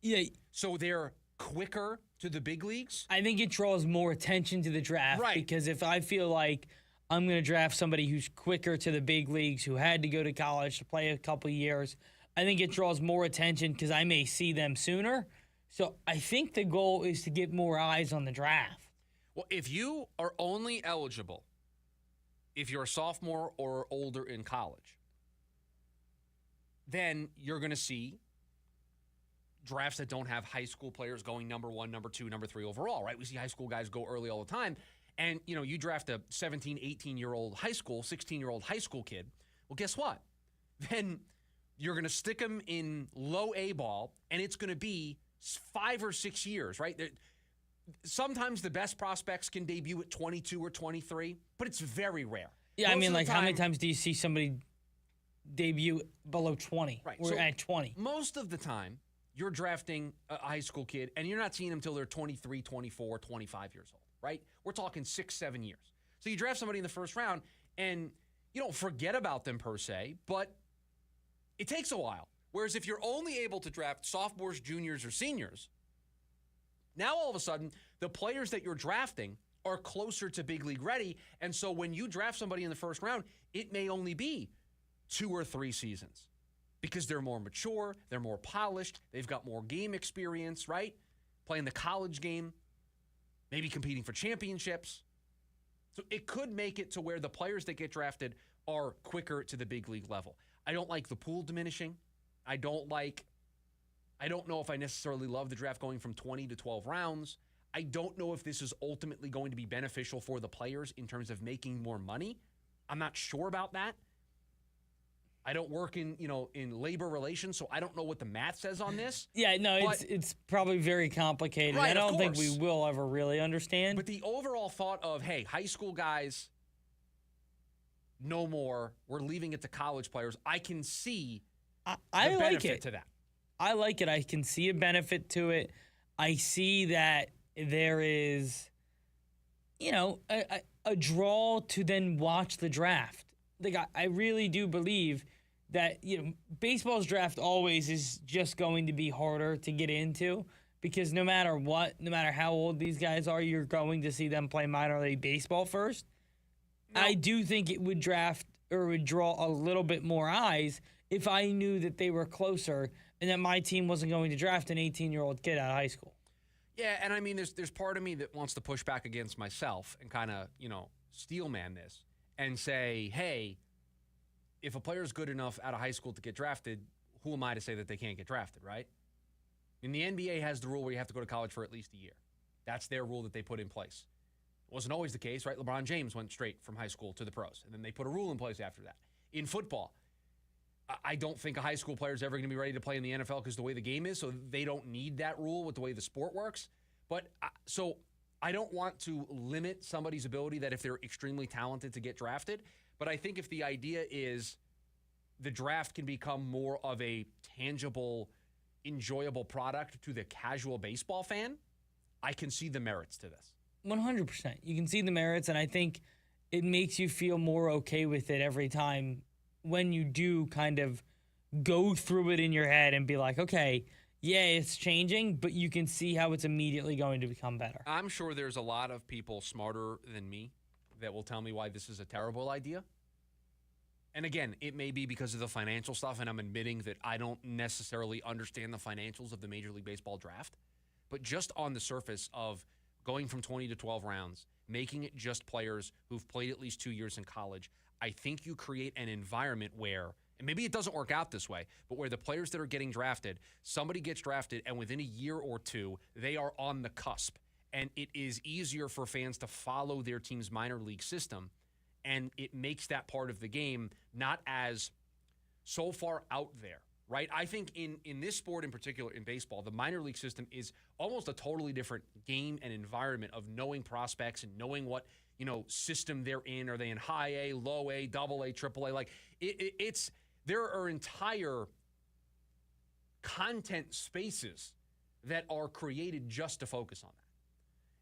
Yeah.
So they're quicker to the big leagues.
I think it draws more attention to the draft.
Right.
Because if I feel like I'm going to draft somebody who's quicker to the big leagues, who had to go to college to play a couple years, I think it draws more attention because I may see them sooner. So I think the goal is to get more eyes on the draft.
Well, if you are only eligible if you're a sophomore or older in college, then you're going to see drafts that don't have high school players going number 1, number 2, number 3 overall, right? We see high school guys go early all the time. And, you draft a 17, 18-year-old high school, 16-year-old high school kid. Well, guess what? Then you're going to stick them in low A ball, and it's going to be 5 or 6 years, right? Sometimes the best prospects can debut at 22 or 23, but it's very rare.
Yeah, how many times do you see somebody debut below 20 or at 20?
Most of the time, you're drafting a high school kid, and you're not seeing them until they're 23, 24, 25 years old, right? We're talking 6, 7 years. So you draft somebody in the first round, and you don't forget about them per se, but it takes a while. Whereas if you're only able to draft sophomores, juniors, or seniors, now all of a sudden, the players that you're drafting are closer to big league ready, and so when you draft somebody in the first round, it may only be 2 or 3 seasons because they're more mature, they're more polished, they've got more game experience, right? Playing the college game, maybe competing for championships. So it could make it to where the players that get drafted are quicker to the big league level. I don't like the pool diminishing. I don't know if I necessarily love the draft going from 20 to 12 rounds. I don't know if this is ultimately going to be beneficial for the players in terms of making more money. I'm not sure about that. I don't work in labor relations, so I don't know what the math says on this.
Yeah, no, it's probably very complicated.
Right,
I don't think we will ever really understand.
But the overall thought of, hey, high school guys, no more, we're leaving it to college players, I can see
I
the
like
benefit
it.
to that.
I like it. I can see a benefit to it. I see that there is, a draw to then watch the draft. Like I really do believe that baseball's draft always is just going to be harder to get into because no matter what, no matter how old these guys are, you're going to see them play minor league baseball first. No. I do think it would draw a little bit more eyes if I knew that they were closer and that my team wasn't going to draft an 18-year-old kid out of high school.
Yeah, and I mean, there's part of me that wants to push back against myself and kind of, steel man this and say, hey, if a player's good enough out of high school to get drafted, who am I to say that they can't get drafted, right? And the NBA has the rule where you have to go to college for at least a year. That's their rule that they put in place. It wasn't always the case, right? LeBron James went straight from high school to the pros, and then they put a rule in place after that. In football, I don't think a high school player is ever going to be ready to play in the NFL because the way the game is, so they don't need that rule with the way the sport works. But so I don't want to limit somebody's ability that if they're extremely talented to get drafted. But I think if the idea is the draft can become more of a tangible, enjoyable product to the casual baseball fan, I can see the merits to this.
100%. You can see the merits, and I think it makes you feel more okay with it every time when you do kind of go through it in your head and be like, okay, yeah, it's changing, but you can see how it's immediately going to become better.
I'm sure there's a lot of people smarter than me that will tell me why this is a terrible idea. And again, it may be because of the financial stuff, and I'm admitting that I don't necessarily understand the financials of the Major League Baseball draft. But just on the surface of going from 20 to 12 rounds, making it just players who've played at least 2 years in college, I think you create an environment where, and maybe it doesn't work out this way, but where the players that are getting drafted, somebody gets drafted, and within a year or two, they are on the cusp. And it is easier for fans to follow their team's minor league system, and it makes that part of the game not as so far out there, right? I think in this sport in particular, in baseball, the minor league system is almost a totally different game and environment of knowing prospects and knowing what, system they're in. Are they in high A, low A, double A, triple A? Like, there are entire content spaces that are created just to focus on that.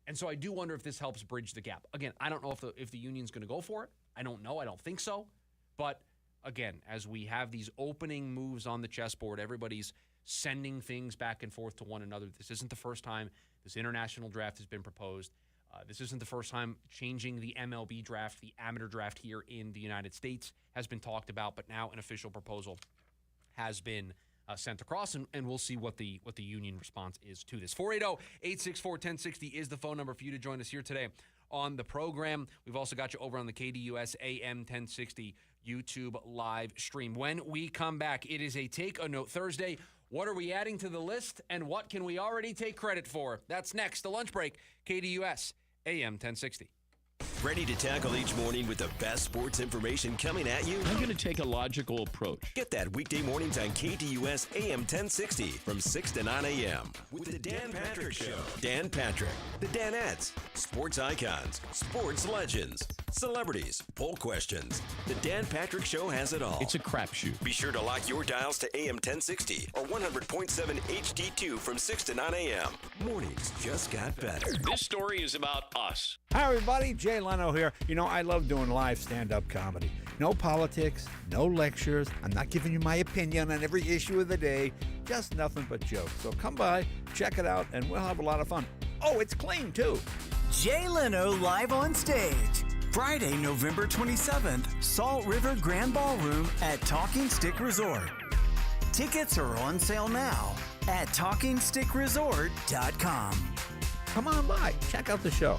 And so I do wonder if this helps bridge the gap. Again, I don't know if the union's going to go for it. I don't know. I don't think so. But again, as we have these opening moves on the chessboard, everybody's sending things back and forth to one another. This isn't the first time this international draft has been proposed. This isn't the first time changing the MLB draft, the amateur draft here in the United States has been talked about, but now an official proposal has been sent across, and we'll see what the union response is to this. 480-864-1060 is the phone number for you to join us here today on the program. We've also got you over on the KDUS AM 1060 YouTube live stream. When we come back, it is a Take a Note Thursday. What are we adding to the list, and what can we already take credit for? That's next, the lunch break, KDUS AM 1060.
Ready to tackle each morning with the best sports information coming at you?
I'm going to take a logical approach.
Get that weekday mornings on KDUS AM 1060 from 6 to 9 a.m. with the Dan Patrick Show. Dan Patrick, the Danettes, sports icons, sports legends, celebrities, poll questions. The Dan Patrick Show has it all.
It's a crapshoot.
Be sure to lock your dials to AM 1060 or 100.7 HD2 from 6 to 9 a.m. Mornings just got better.
This story is about us.
Hi, everybody. Jay Leno here. I love doing live stand-up comedy. No politics, no lectures. I'm not giving you my opinion on every issue of the day. Just nothing but jokes. So come by, check it out, and we'll have a lot of fun. Oh, it's clean, too.
Jay Leno live on stage. Friday, November 27th, Salt River Grand Ballroom at Talking Stick Resort. Tickets are on sale now at TalkingStickResort.com.
Come on by. Check out the show.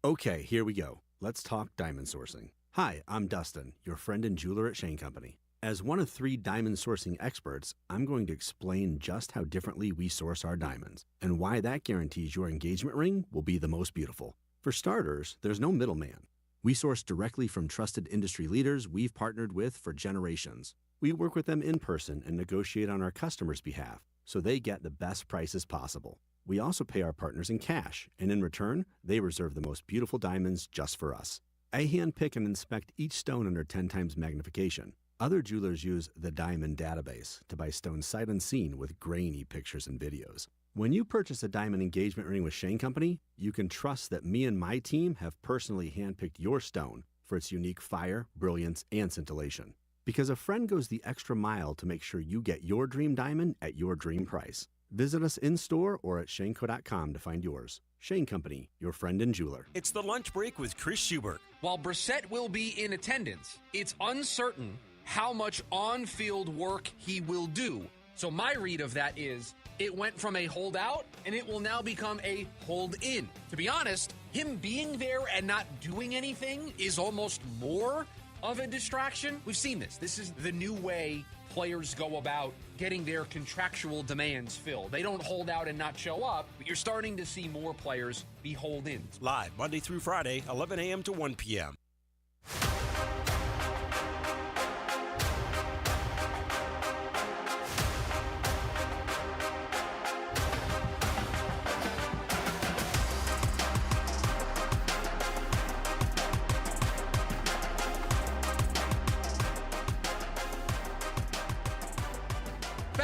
Okay, here we go. Let's talk diamond sourcing. Hi, I'm Dustin, your friend and jeweler at Shane Company. As one of 3 diamond sourcing experts, I'm going to explain just how differently we source our diamonds and why that guarantees your engagement ring will be the most beautiful. For starters, there's no middleman. We source directly from trusted industry leaders we've partnered with for generations. We work with them in person and negotiate on our customers' behalf so they get the best prices possible. We also pay our partners in cash, and in return, they reserve the most beautiful diamonds just for us. I handpick and inspect each stone under 10 times magnification. Other jewelers use the Diamond Database to buy stones sight unseen with grainy pictures and videos. When you purchase a diamond engagement ring with Shane Company, you can trust that me and my team have personally handpicked your stone for its unique fire, brilliance, and scintillation. Because a friend goes the extra mile to make sure you get your dream diamond at your dream price. Visit us in-store or at shaneco.com to find yours. Shane Company, your friend and jeweler.
It's the lunch break with Chris Schubert.
While Brissett will be in attendance, it's uncertain how much on-field work he will do. So my read of that is it went from a holdout, and it will now become a hold-in. To be honest, him being there and not doing anything is almost more of a distraction. We've seen this. This is the new way players go about getting their contractual demands filled. They don't hold out and not show up, but you're starting to see more players be hold-ins.
Live Monday through Friday, 11 a.m. to 1 p.m.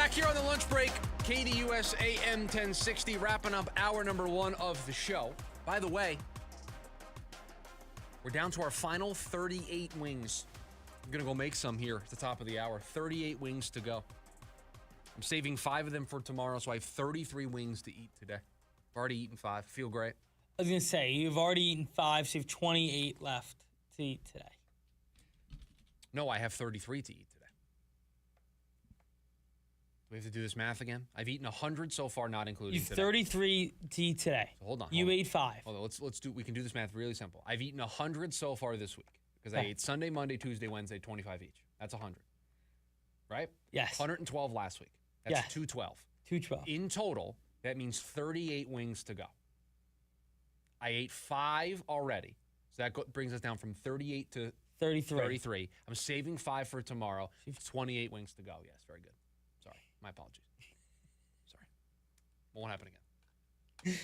Back here on the lunch break, KDUS AM 1060, wrapping up hour number 1 of the show. By the way, we're down to our final 38 wings. I'm going to go make some here at the top of the hour. 38 wings to go. I'm saving 5 of them for tomorrow, so I have 33 wings to eat today. I've already eaten 5. Feel great.
I was going to say, you've already eaten 5, so you have 28 left to eat today.
No, I have 33 to eat today. Do we have to do this math again? I've eaten 100 so far, not including
You've
today.
33 to eat today.
So hold on.
You ate 5.
Hold on. Let's do. We can do this math really simple. I've eaten 100 so far this week because I
Okay.
ate Sunday, Monday, Tuesday, Wednesday, 25 each. That's 100. Right?
Yes.
112 last week. That's
Yeah.
212.
212.
In total, that means 38 wings to go. I ate 5 already. So that brings us down from 38 to 33. I'm saving 5 for tomorrow. 28 wings to go. Yes, very good. Sorry. My apologies. Sorry. Won't happen again.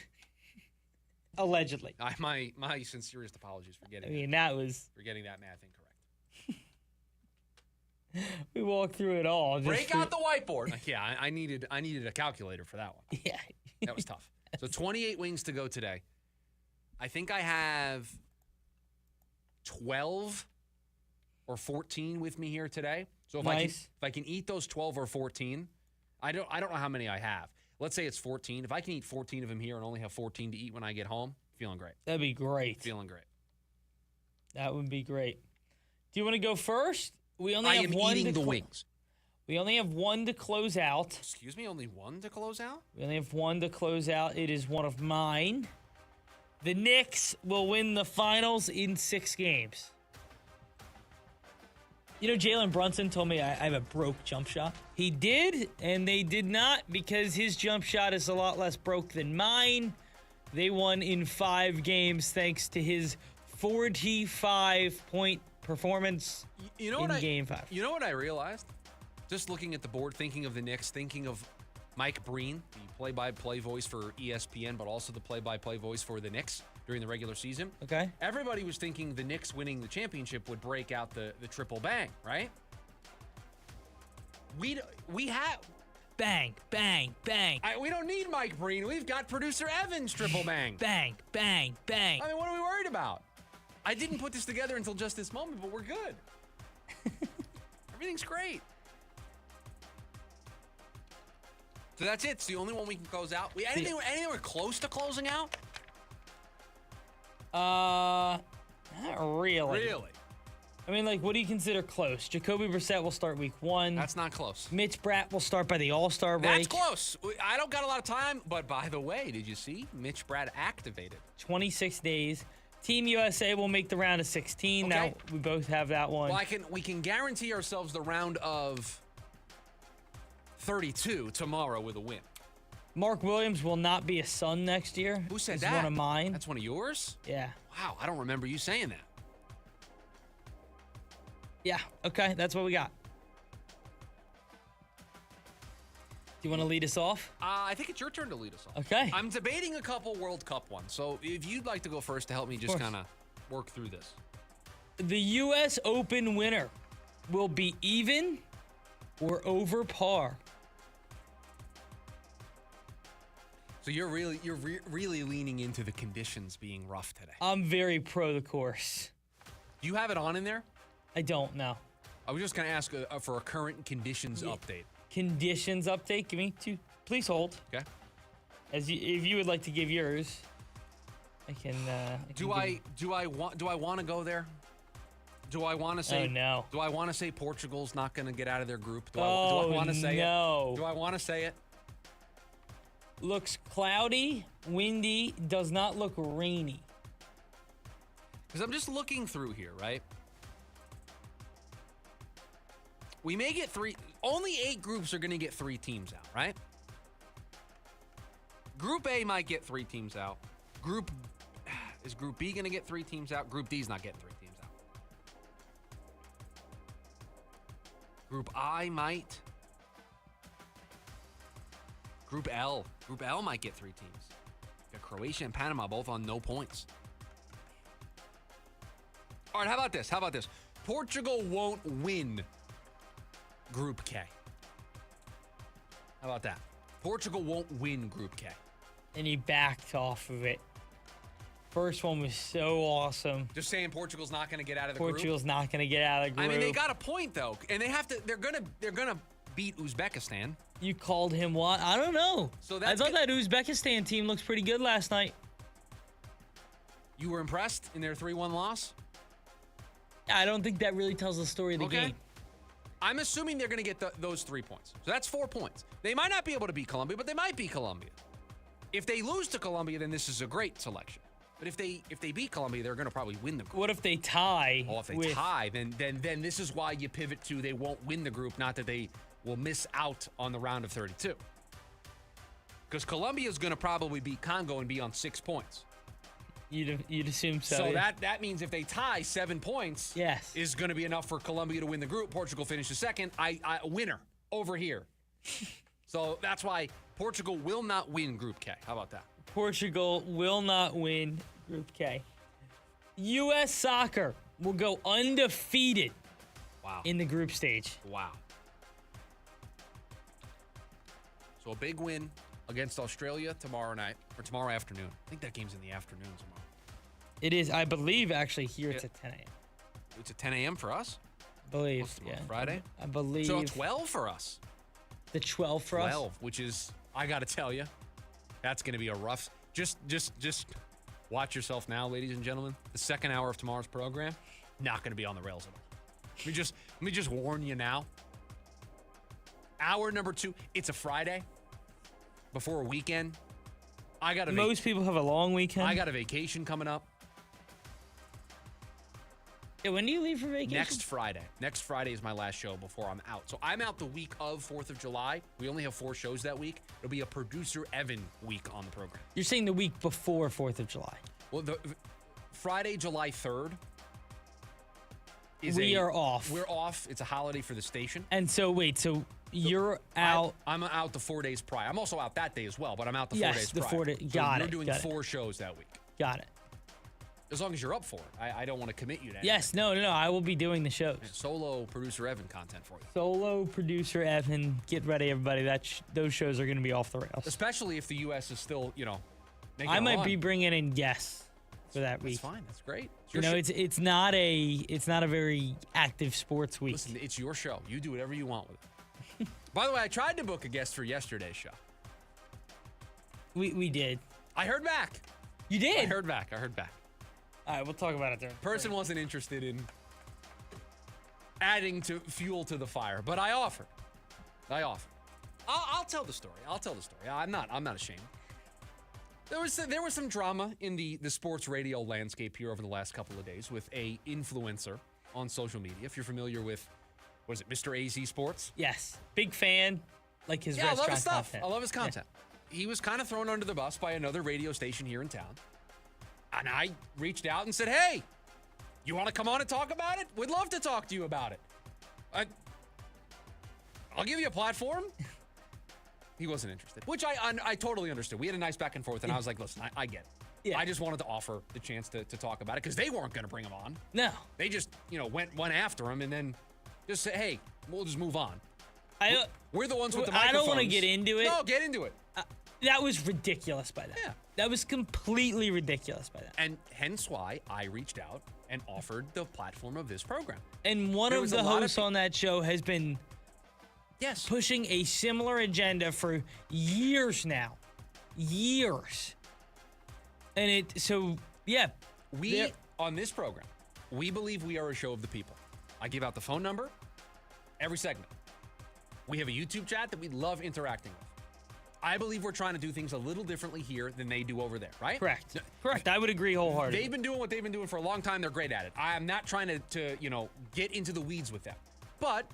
Allegedly.
My sincerest apologies for getting
that
math incorrect.
We walked through it all.
Break out the whiteboard. Yeah, I needed a calculator for that one.
Yeah.
That was tough. So 28 wings to go today. I think I have 12 or 14 with me here today. So if I can eat those 12 or 14, I don't know how many I have. Let's say it's 14. If I can eat 14 of them here and only have 14 to eat when I get home, feeling great.
That'd be great.
Feeling great.
That would be great. Do you want to go first? We only
I
have
am
one
eating the wings.
We only have one to close out.
Excuse me, only one to close out?
We only have one to close out. It is one of mine. The Knicks will win the finals in 6 games. You know, Jalen Brunson told me I have a broke jump shot. He did, and they did not because his jump shot is a lot less broke than mine. They won in 5 games thanks to his 45-point performance in Game 5.
You know what I realized? Just looking at the board, thinking of the Knicks, thinking of Mike Breen, the play-by-play voice for ESPN, but also the play-by-play voice for the Knicks during the regular season.
Okay.
Everybody was thinking the Knicks winning the championship would break out the triple bang, right? We have...
Bang, bang, bang.
We don't need Mike Breen. We've got producer Evan's triple bang.
Bang, bang, bang.
I mean, what are we worried about? I didn't put this together until just this moment, but we're good. Everything's great. So that's it. It's the only one we can close out. Anywhere close to closing out?
Not really.
Really?
I mean, like, what do you consider close? Jacoby Brissett will start week 1.
That's not close.
Mitch Bratt will start by the All-Star break.
That's close. I don't got a lot of time, but by the way, did you see Mitch Bratt activated?
26 days. Team USA will make the round of 16.
Okay.
Now we both have that one.
Well, we can guarantee ourselves the round of 32 tomorrow with a win.
Mark Williams will not be a Sun next year.
Who said
He's
that?
one of mine.
That's one of yours?
Yeah.
Wow, I don't remember you saying that.
Yeah, okay, that's what we got. Do you want to lead us off?
I think it's your turn to lead us off.
Okay.
I'm debating a couple World Cup ones, so if you'd like to go first to help me just kind of work through this.
The U.S. Open winner will be even or over par.
So you're really leaning into the conditions being rough today.
I'm very pro the course.
Do you have it on in there?
I don't know.
I was just going to ask for a current conditions update.
Conditions update? Give me 2. Please hold.
Okay.
If you would like to give yours, I can.
Do I want to go there? Do I want to say?
Oh no.
Do I want to say Portugal's not going to get out of their group? Do
I
want to say
no.
it? Do I want to say it?
Looks cloudy, windy, does not look rainy.
Because I'm just looking through here, right? We may get 3. Only 8 groups are going to get 3 teams out, right? Group A might get 3 teams out. Is Group B going to get 3 teams out? Group D's not getting 3 teams out. Group I might. Group L might get 3 teams. Got Croatia and Panama both on no points. All right, how about this? Portugal won't win Group K. How about that? Portugal won't win Group K.
And he backed off of it. First one was so awesome.
Just saying Portugal's not going to get out of the
Portugal's not going to get out of the group.
I mean, they got a point though, and they have to. They're gonna beat Uzbekistan.
You called him what? I don't know.
So
I thought that Uzbekistan team looks pretty good last night.
You were impressed in their 3-1 loss?
I don't think that really tells the story of the game.
I'm assuming they're going to get those 3 points. So that's 4 points. They might not be able to beat Colombia, but they might beat Colombia. If they lose to Colombia, then this is a great selection. But if they beat Colombia, they're going to probably win the group.
What if they tie?
Oh, if they tie, then this is why you pivot to they won't win the group, not that they will miss out on the round of 32. Because Colombia is going to probably beat Congo and be on 6 points.
You'd assume so.
So that means if they tie 7 points, is going to be enough for Colombia to win the group. Portugal finishes second. I winner over here. So that's why Portugal will not win Group K. How about that?
Portugal will not win Group K. U.S. soccer will go undefeated in the group stage.
Wow. So a big win against Australia tomorrow night, or tomorrow afternoon. I think that game's in the afternoon tomorrow.
It is, I believe, actually here it's at 10 a.m.
It's at 10 a.m. for us?
I believe, yeah.
Friday?
I believe.
So 12 for us.
The 12 for us?
12, which is, I got to tell you, that's going to be a rough. Just watch yourself now, ladies and gentlemen. The second hour of tomorrow's program, not going to be on the rails at all. Let me just warn you now. Hour number 2, it's a Friday before a weekend.
Most people have a long weekend.
I got a vacation coming up.
Yeah, when do you leave for vacation?
Next Friday. Next Friday is my last show before I'm out. So I'm out the week of 4th of July. We only have 4 shows that week. It'll be a producer Evan week on the program.
You're saying the week before 4th of July?
Well, the Friday, July 3rd.
We are off.
We're off. It's a holiday for the station.
And so, you're out.
I'm out the 4 days prior. I'm also out that day as well, but I'm out the 4 days prior.
Yes, the 4 days.
So
Got it.
You're doing 4 shows that week.
Got it.
As long as you're up for it. I don't want to commit you to anything.
Yes, no. I will be doing the shows.
And solo producer Evan content for you.
Solo producer Evan. Get ready, everybody. Those shows are going to be off the rails.
Especially if the U.S. is still, making
I
a
might
run.
be bringing in guests for that week.
That's fine. That's great.
It's not a very active sports week.
Listen, it's your show. You do whatever you want with it. By the way, I tried to book a guest for yesterday's show.
We did.
I heard back.
You did?
I heard back.
All right, we'll talk about it there.
Person wasn't interested in adding to fuel to the fire, but I offered. I'll tell the story. I'm not ashamed. There was some drama in the sports radio landscape here over the last couple of days with a influencer on social media. If you're familiar with, was it Mr. AZ Sports?
Yes, big fan. Like his restaurant
I love his stuff.
content.
I love his content. Yeah. He was kind of thrown under the bus by another radio station here in town. And I reached out and said, hey, you want to come on and talk about it? We'd love to talk to you about it. I'll give you a platform. He wasn't interested, which I totally understood. We had a nice back and forth, and I was like, listen, I get it. Yeah. I just wanted to offer the chance to talk about it because they weren't going to bring him on.
No.
They just, went after him and then just said, hey, we'll just move on. We're the ones with the microphones.
I don't want to get into it.
No, get into it.
That was ridiculous by that.
Yeah.
That was completely ridiculous by that.
And hence why I reached out and offered the platform of this program.
And one of the hosts on that show has been pushing a similar agenda for years now. Years. And
we, on this program, we believe we are a show of the people. I give out the phone number every segment. We have a YouTube chat that we love interacting with. I believe we're trying to do things a little differently here than they do over there, right?
Correct. I would agree wholeheartedly.
They've been doing what they've been doing for a long time. They're great at it. I am not trying to get into the weeds with them. But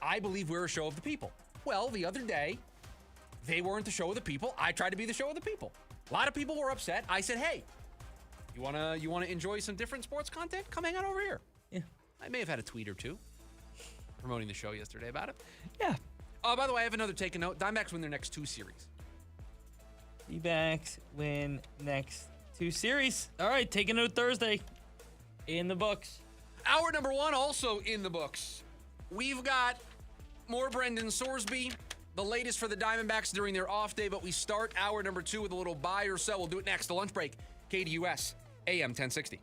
I believe we're a show of the people. Well, the other day, they weren't the show of the people. I tried to be the show of the people. A lot of people were upset. I said, hey, you wanna enjoy some different sports content? Come hang out over here.
Yeah.
I may have had a tweet or two promoting the show yesterday about it.
Yeah.
Oh, by the way, I have another taken note. Diamondbacks win their next 2 series.
D-backs win next 2 series. All right, taking note Thursday. In the books.
Hour number 1 also in the books. We've got more Brendan Sorsby the latest for the Diamondbacks during their off day, but we start hour number 2 with a little buy or sell. We'll do it next. The lunch break, KDUS AM 1060.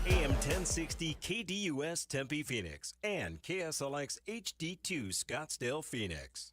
AM 1060 KDUS Tempe Phoenix and KSLX HD2 Scottsdale Phoenix.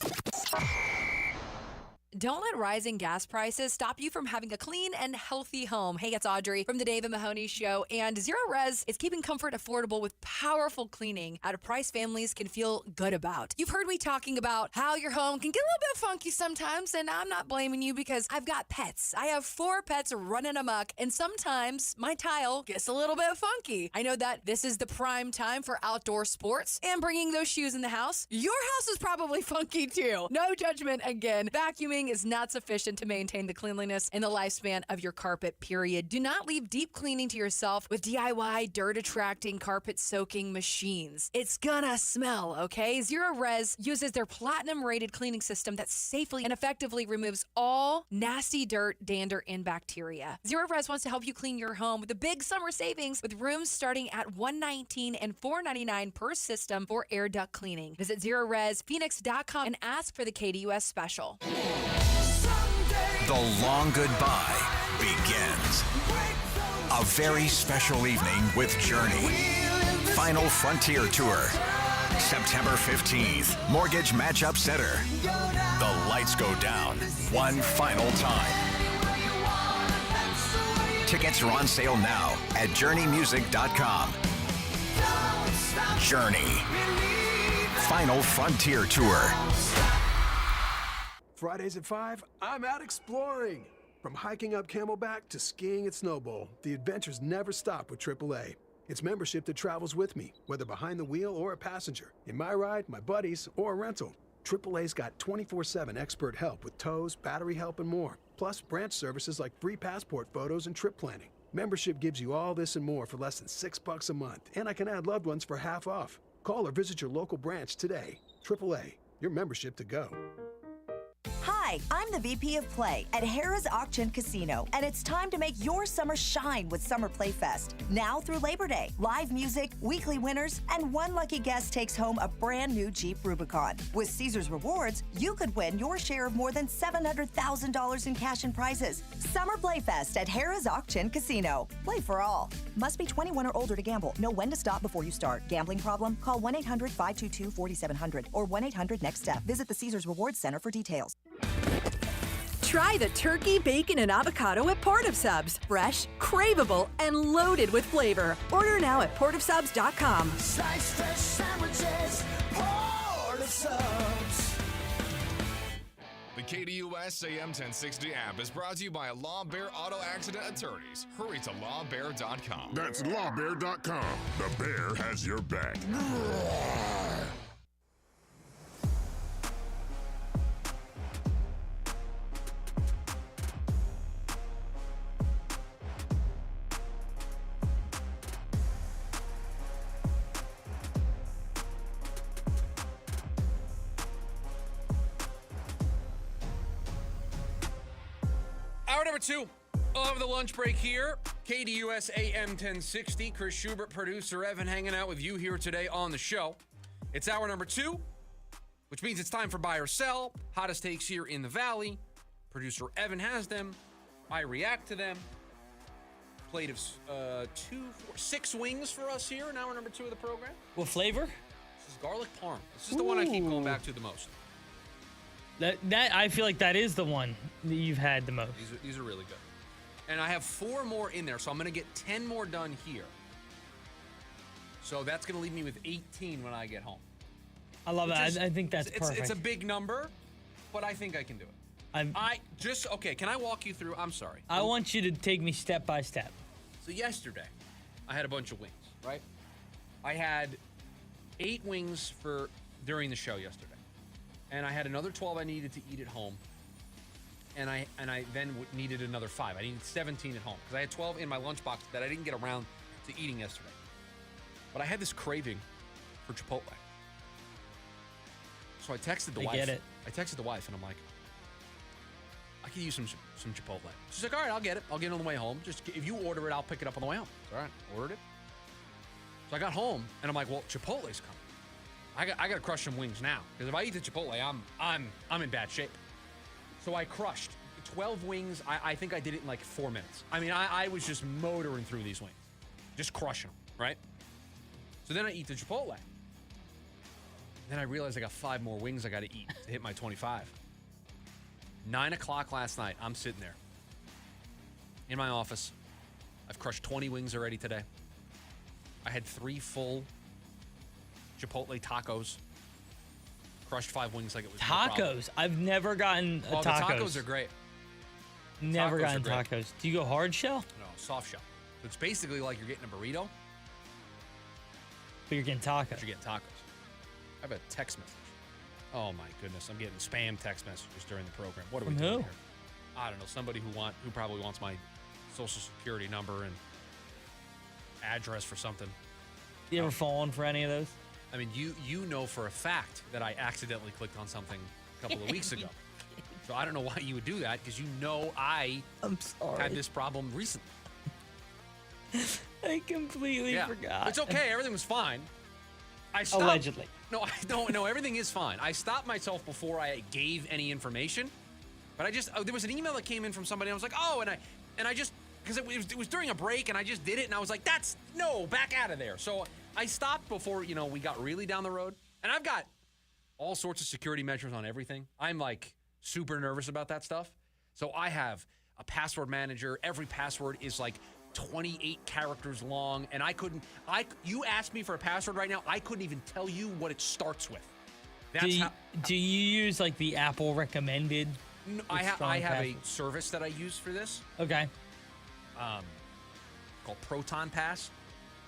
Don't let rising gas prices stop you from having a clean and healthy home. Hey, it's Audrey from the Dave Mahoney Show, and Zero Res is keeping comfort affordable with powerful cleaning at a price families can feel good about. You've heard me talking about how your home can get a little bit funky sometimes, and I'm not blaming you because I've got pets. I have 4 pets running amok, and sometimes my tile gets a little bit funky. I know that this is the prime time for outdoor sports and bringing those shoes in the house. Your house is probably funky too. No judgment again. Vacuuming is not sufficient to maintain the cleanliness and the lifespan of your carpet, period. Do not leave deep cleaning to yourself with DIY dirt-attracting, carpet-soaking machines. It's gonna smell, okay? Zero Res uses their platinum-rated cleaning system that safely and effectively removes all nasty dirt, dander, and bacteria. Zero Res wants to help you clean your home with a big summer savings with rooms starting at $119 and $499 per system for air duct cleaning. Visit ZeroResPhoenix.com and ask for the KDUS special.
The long goodbye begins. A very special evening with Journey. Final Frontier Tour. September 15th, Mortgage Matchup Center. The lights go down one final time. Tickets are on sale now at JourneyMusic.com. Journey. Final Frontier Tour.
Fridays at 5, I'm out exploring. From hiking up Camelback to skiing at Snowbowl, the adventures never stop with AAA. It's membership that travels with me, whether behind the wheel or a passenger, in my ride, my buddies, or a rental. AAA's got 24/7 expert help with tows, battery help, and more. Plus, branch services like free passport photos and trip planning. Membership gives you all this and more for less than $6 a month, and I can add loved ones for half off. Call or visit your local branch today. AAA, your membership to go.
Hi, I'm the VP of Play at Harrah's Auction Casino, and it's time to make your summer shine with Summer Play Fest. Now through Labor Day, live music, weekly winners, and one lucky guest takes home a brand new Jeep Rubicon. With Caesars Rewards, you could win your share of more than $700,000 in cash and prizes. Summer Play Fest at Harrah's Auction Casino. Play for all. Must be 21 or older to gamble. Know when to stop before you start. Gambling problem? Call 1-800-522-4700 or 1-800-NEXT-STEP. Visit the Caesars Rewards Center for details.
Try the turkey, bacon, and avocado at Port of Subs. Fresh, craveable, and loaded with flavor. Order now at portofsubs.com.
Slice fresh sandwiches, Port of Subs.
The KDUS AM 1060 app is brought to you by Law Bear Auto Accident Attorneys. Hurry to lawbear.com.
That's lawbear.com. The bear has your back.
Hour number 2 of the lunch break here. KDUS AM 1060. Chris Schubert, producer Evan, hanging out with you here today on the show. It's hour number 2, which means it's time for buy or sell. Hottest takes here in the Valley. Producer Evan has them. I react to them. Plate of 6 wings for us here in hour number 2 of the program.
What flavor?
This is garlic parm. This is the one I keep going back to the most.
That I feel like that is the one that you've had the most.
These are really good. And I have 4 more in there, so I'm going to get 10 more done here. So that's going to leave me with 18 when I get home.
I love that. I think that's perfect.
It's a big number, but I think I can do it. Okay, can I walk you through? I'm sorry.
I want you to take me step by step.
So yesterday, I had a bunch of wings, right? I had 8 wings during the show yesterday. And I had another 12 I needed to eat at home. And I then needed another 5. I needed 17 at home because I had 12 in my lunchbox that I didn't get around to eating yesterday. But I had this craving for Chipotle. So I texted the wife.
I get it.
I texted the wife and I'm like, I could use some Chipotle. She's like, all right, I'll get it. I'll get it on the way home. Just if you order it, I'll pick it up on the way home. All right, ordered it. So I got home, and I'm like, well, Chipotle's coming. I got to crush some wings now, because if I eat the Chipotle, I'm in bad shape. So I crushed 12 wings. I think I did it in like 4 minutes. I mean, I was just motoring through these wings, just crushing them, right? So then I eat the Chipotle. Then I realized I got 5 more wings I got to eat to hit my 25. 9 o'clock last night, I'm sitting there in my office. I've crushed 20 wings already today. I had 3 full Chipotle tacos. Crushed 5 wings like it was
Tacos. I've never gotten a tacos.
The tacos are great.
Never gotten tacos. Do you go hard shell?
No, soft shell. It's basically like you're getting a burrito.
But you're getting tacos.
But you're getting tacos. I have a text message. Oh my goodness, I'm getting spam text messages during the program. What are we doing here? I don't know. Somebody who probably wants my social security number and address for something.
You ever fallen for any of those?
I mean, you know for a fact that I accidentally clicked on something a couple of weeks ago. So I don't know why you would do that, because you know
I'm sorry.
had this problem recently.
I completely forgot.
It's okay. Everything was fine. I stopped.
Allegedly.
No, I don't. No, everything is fine. I stopped myself before I gave any information. But there was an email that came in from somebody. And I was like, oh, and I just, because it was during a break, and I just did it, and I was like, back out of there. So I stopped before, we got really down the road. And I've got all sorts of security measures on everything. I'm like super nervous about that stuff. So I have a password manager. Every password is like 28 characters long, and you asked me for a password right now, I couldn't even tell you what it starts with.
Do you use like the Apple recommended?
No, I have a service that I use for this.
Okay.
Called Proton Pass.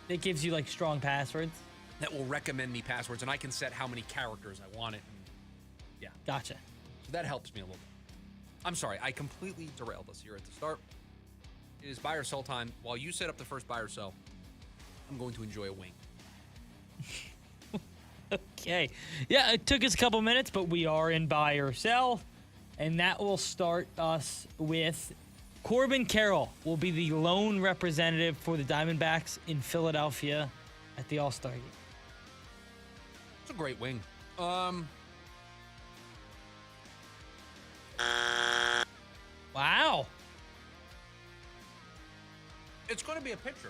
It gives you like strong passwords.
That will recommend me passwords, and I can set how many characters I want it. And, yeah.
Gotcha.
So that helps me a little bit. I'm sorry, I completely derailed us here at the start. It is buy or sell time. While you set up the first buy or sell, I'm going to enjoy a wing.
Okay. Yeah, it took us a couple minutes, but we are in buy or sell. And that will start us with Corbin Carroll will be the lone representative for the Diamondbacks in Philadelphia at the All-Star game.
It's a great wing.
Wow.
It's going to be a pitcher.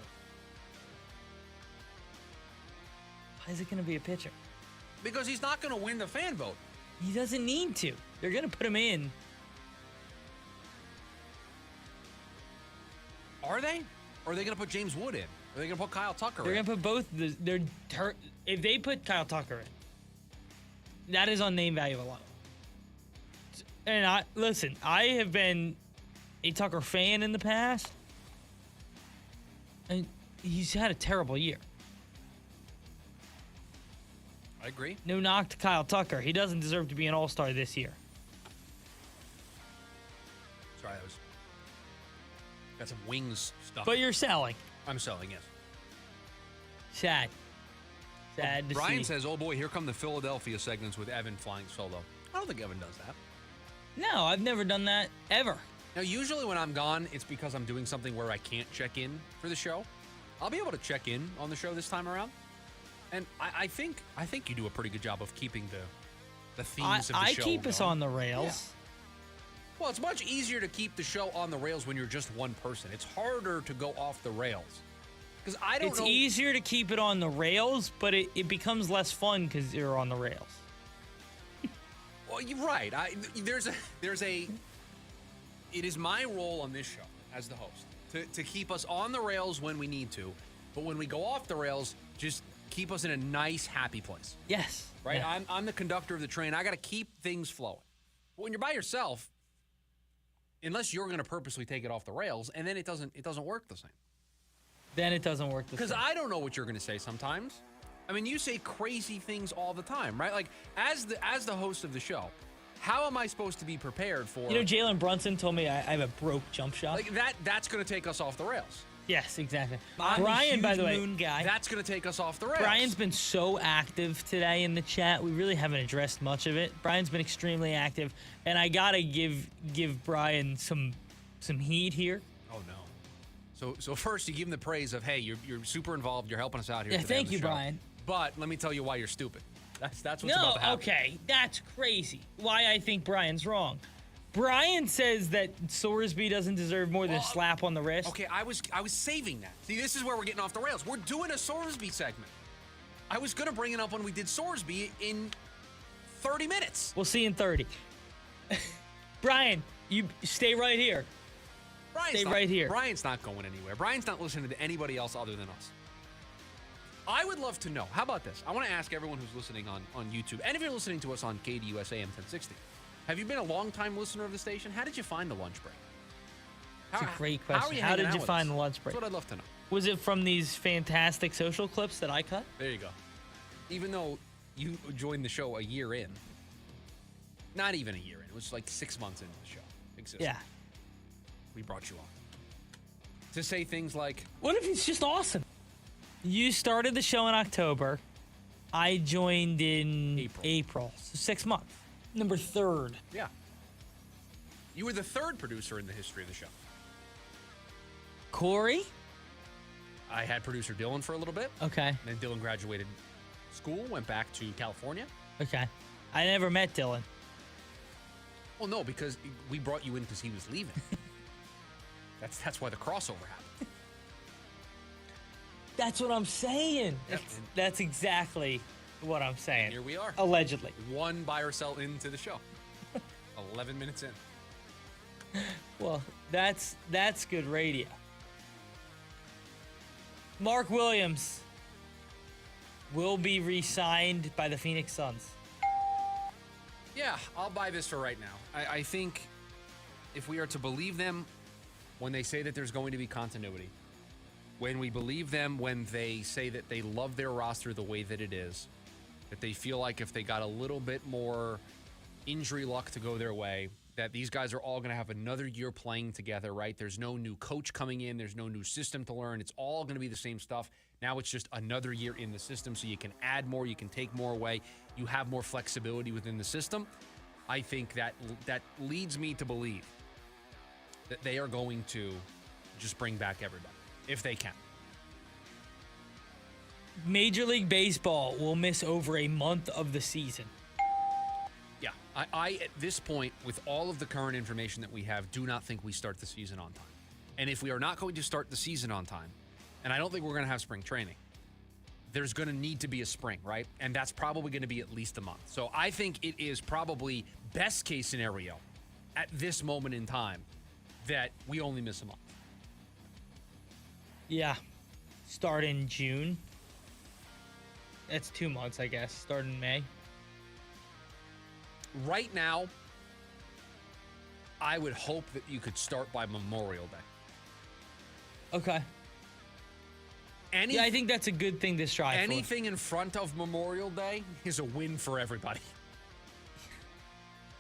Why is it going to be a pitcher?
Because he's not going to win the fan vote.
He doesn't need to. They're going to put him in.
Are they? Or are they going to put James Wood in? Are they going to put Kyle Tucker in?
They're going to put both. If they put Kyle Tucker in, that is on name value alone. And I have been a Tucker fan in the past. And he's had a terrible year.
I agree.
No knock to Kyle Tucker. He doesn't deserve to be an all-star this year.
Sorry, I got some wings stuff.
But you're selling.
I'm selling, yes.
Sad to see.
Brian says, oh boy, here come the Philadelphia segments with Evan flying solo. I don't think Evan does that.
No, I've never done that, ever.
Now, usually when I'm gone, it's because I'm doing something where I can't check in for the show. I'll be able to check in on the show this time around. And I think you do a pretty good job of keeping the themes of the show.
I keep us on the rails.
Yeah. Well, it's much easier to keep the show on the rails when you're just one person. It's harder to go off the rails. Because I don't know.
It's easier to keep it on the rails, but it becomes less fun because you're on the rails.
Well, you're right. It is my role on this show as the host to keep us on the rails when we need to, but when we go off the rails, just keep us in a nice, happy place.
Yes.
Right?
Yeah.
I'm the conductor of the train. I got to keep things flowing. But when you're by yourself, unless you're going to purposely take it off the rails, and then it doesn't work the same.
Then it doesn't work the same.
Because I don't know what you're going to say sometimes. I mean, you say crazy things all the time, right? Like, as the host of the show, how am I supposed to be prepared for...
Jalen Brunson told me I have a broke jump shot.
Like, that's going to take us off the rails.
Yes, exactly.
I'm a
Brian, by
huge
the way,
Moon guy. That's going to take us off the rails.
Brian's been so active today in the chat. We really haven't addressed much of it. Brian's been extremely active, and I gotta give Brian some heat here.
Oh no. So first you give him the praise of, hey, you're super involved. You're helping us out here.
Yeah,
today on
thank
the
you,
show.
Brian.
But let me tell you why you're stupid. That's what's about to happen.
Okay, that's crazy. Why I think Brian's wrong. Brian says that Sorsby doesn't deserve more than a slap on the wrist.
Okay, I was saving that. See, this is where we're getting off the rails. We're doing a Sorsby segment. I was going to bring it up when we did Sorsby in 30 minutes.
We'll see in 30. Brian, you stay right here. Stay right here.
Brian's not going anywhere. Brian's not listening to anybody else other than us. I would love to know. How about this? I want to ask everyone who's listening on YouTube, and if you're listening to us on KDUS AM 1060, have you been a long-time listener of the station? How did you find the lunch break?
That's a great question. How did you find the lunch break?
That's what I'd love to know.
Was it from these fantastic social clips that I cut?
There you go. Even though you joined the show a year in, not even a year in, it was like 6 months into the show existed.
Yeah.
We brought you on to say things like,
what if it's just awesome? You started the show in October. I joined in April. So 6 months. Number 3rd.
Yeah. You were the 3rd producer in the history of the show.
Corey?
I had producer Dylan for a little bit.
Okay.
Then Dylan graduated school, went back to California.
Okay. I never met Dylan.
Well, no, because we brought you in because he was leaving. That's why the crossover happened.
That's what I'm saying.
Yep.
That's exactly what I'm saying.
Here we are.
Allegedly.
One buy or sell into the show. 11 minutes in.
Well, that's good radio. Mark Williams will be re-signed by the Phoenix Suns.
Yeah, I'll buy this for right now. I think if we are to believe them when they say that there's going to be continuity, when we believe them when they say that they love their roster the way that it is, that they feel like if they got a little bit more injury luck to go their way, that these guys are all going to have another year playing together, right? There's no new coach coming in. There's no new system to learn. It's all going to be the same stuff. Now it's just another year in the system, so you can add more, you can take more away. You have more flexibility within the system. I think that leads me to believe that they are going to just bring back everybody, if they can.
Major League Baseball will miss over a month of the season.
Yeah, I at this point, with all of the current information that we have, do not think we start the season on time. And if we are not going to start the season on time, and I don't think we're going to have spring training, there's going to need to be a spring, right? And that's probably going to be at least a month. So I think it is probably best case scenario at this moment in time that we only miss a month.
Yeah. Start in June. That's 2 months, I guess. Start in May.
Right now, I would hope that you could start by Memorial Day.
Okay. Yeah, I think that's a good thing to strive for.
Anything in front of Memorial Day is a win for everybody.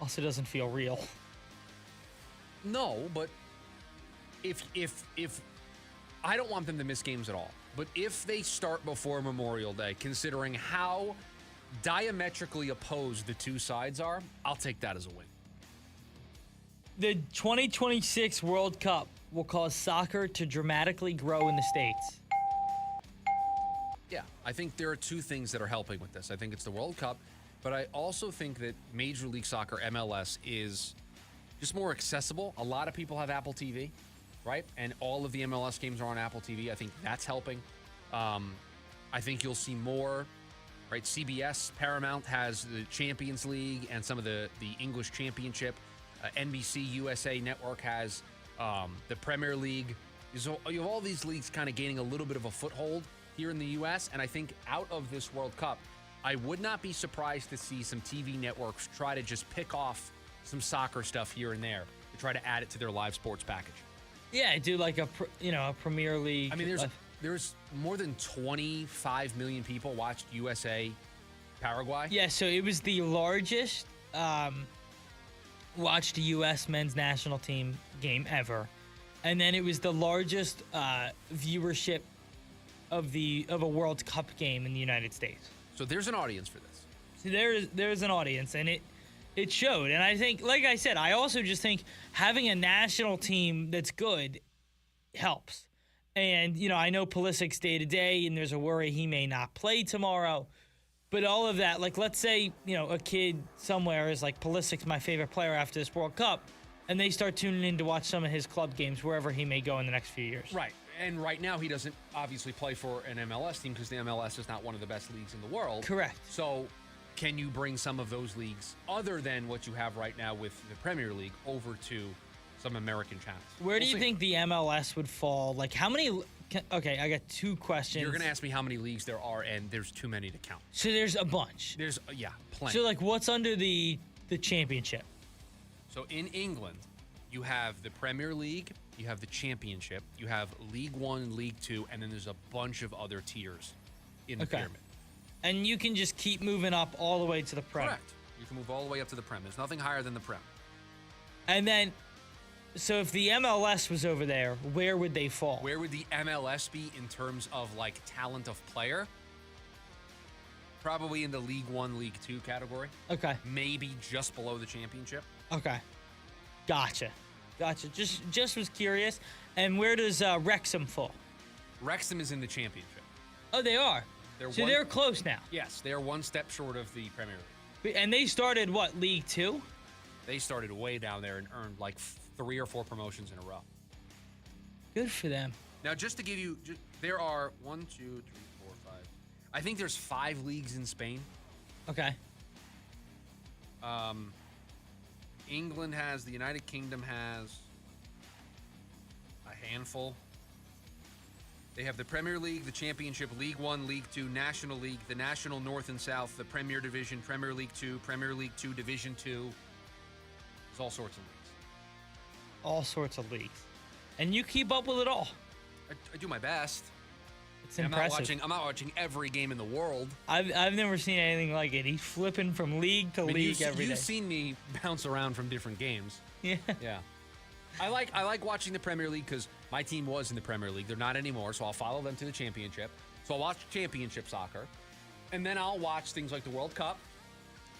Also doesn't feel real.
No, but if I don't want them to miss games at all, but if they start before Memorial Day, considering how diametrically opposed the two sides are, I'll take that as a win.
The 2026 World Cup will cause soccer to dramatically grow in the States.
Yeah, I think there are two things that are helping with this. I think it's the World Cup, but I also think that Major League Soccer, MLS, is just more accessible. A lot of people have Apple TV, right? And all of the MLS games are on Apple TV. I think that's helping. I think you'll see more, right? CBS, Paramount has the Champions League and some of the English Championship. NBC USA Network has the Premier League. So you have all these leagues kind of gaining a little bit of a foothold here in the U.S., and I think out of this World Cup, I would not be surprised to see some TV networks try to just pick off some soccer stuff here and there to try to add it to their live sports package.
Yeah, do like a Premier League.
I mean, there's more than 25 million people watched USA Paraguay.
Yeah, so it was the largest watched U.S. men's national team game ever. and then it was the largest viewership of a World Cup game in the United States.
So there's an audience for this.
So there's an audience, and it showed. And I think, like I said, I also just think having a national team that's good helps. And, I know Pulisic's day-to-day, and there's a worry he may not play tomorrow. But all of that, like, let's say, a kid somewhere is like, Pulisic's my favorite player after this World Cup, and they start tuning in to watch some of his club games wherever he may go in the next few years.
Right. And right now, he doesn't obviously play for an MLS team because the MLS is not one of the best leagues in the world.
Correct.
So can you bring some of those leagues, other than what you have right now with the Premier League, over to some American channels?
Where do you think the MLS would fall? Like, how many... Okay, I got two questions.
You're going to ask me how many leagues there are, and there's too many to count.
So there's a bunch.
There's, plenty.
So, like, what's under the championship?
So in England, you have the Premier League, you have the Championship, you have League One, League Two, and then there's a bunch of other tiers in the pyramid.
And you can just keep moving up all the way to the Prem.
Correct. You can move all the way up to the Prem. There's nothing higher than the Prem.
And then, so if the MLS was over there, where would they fall?
Where would the MLS be in terms of, like, talent of player? Probably in the League One, League Two category.
Okay.
Maybe just below the Championship.
Okay. Gotcha. Just was curious. And where does Wrexham fall?
Wrexham is in the Championship.
Oh, they are? They're close now.
Yes, they're one step short of the Premier League.
And they started, what, League Two?
They started way down there and earned like 3 or 4 promotions in a row.
Good for them.
Now, just to give you, there are 1, 2, 3, 4, 5. I think there's 5 leagues in Spain.
Okay.
England has, the United Kingdom has a handful. They have the Premier League, the Championship, League One, League Two, National League, the National North and South, the Premier Division, Premier League Two, Premier League Two, Division Two. There's all sorts of leagues.
All sorts of leagues. And you keep up with it all.
I do my best.
It's impressive.
I'm not watching every game in the world.
I've never seen anything like it. He's flipping from league to league every day.
You've seen me bounce around from different games.
Yeah.
Yeah. I like watching the Premier League because my team was in the Premier League. They're not anymore, so I'll follow them to the Championship. So I'll watch Championship soccer, and then I'll watch things like the World Cup,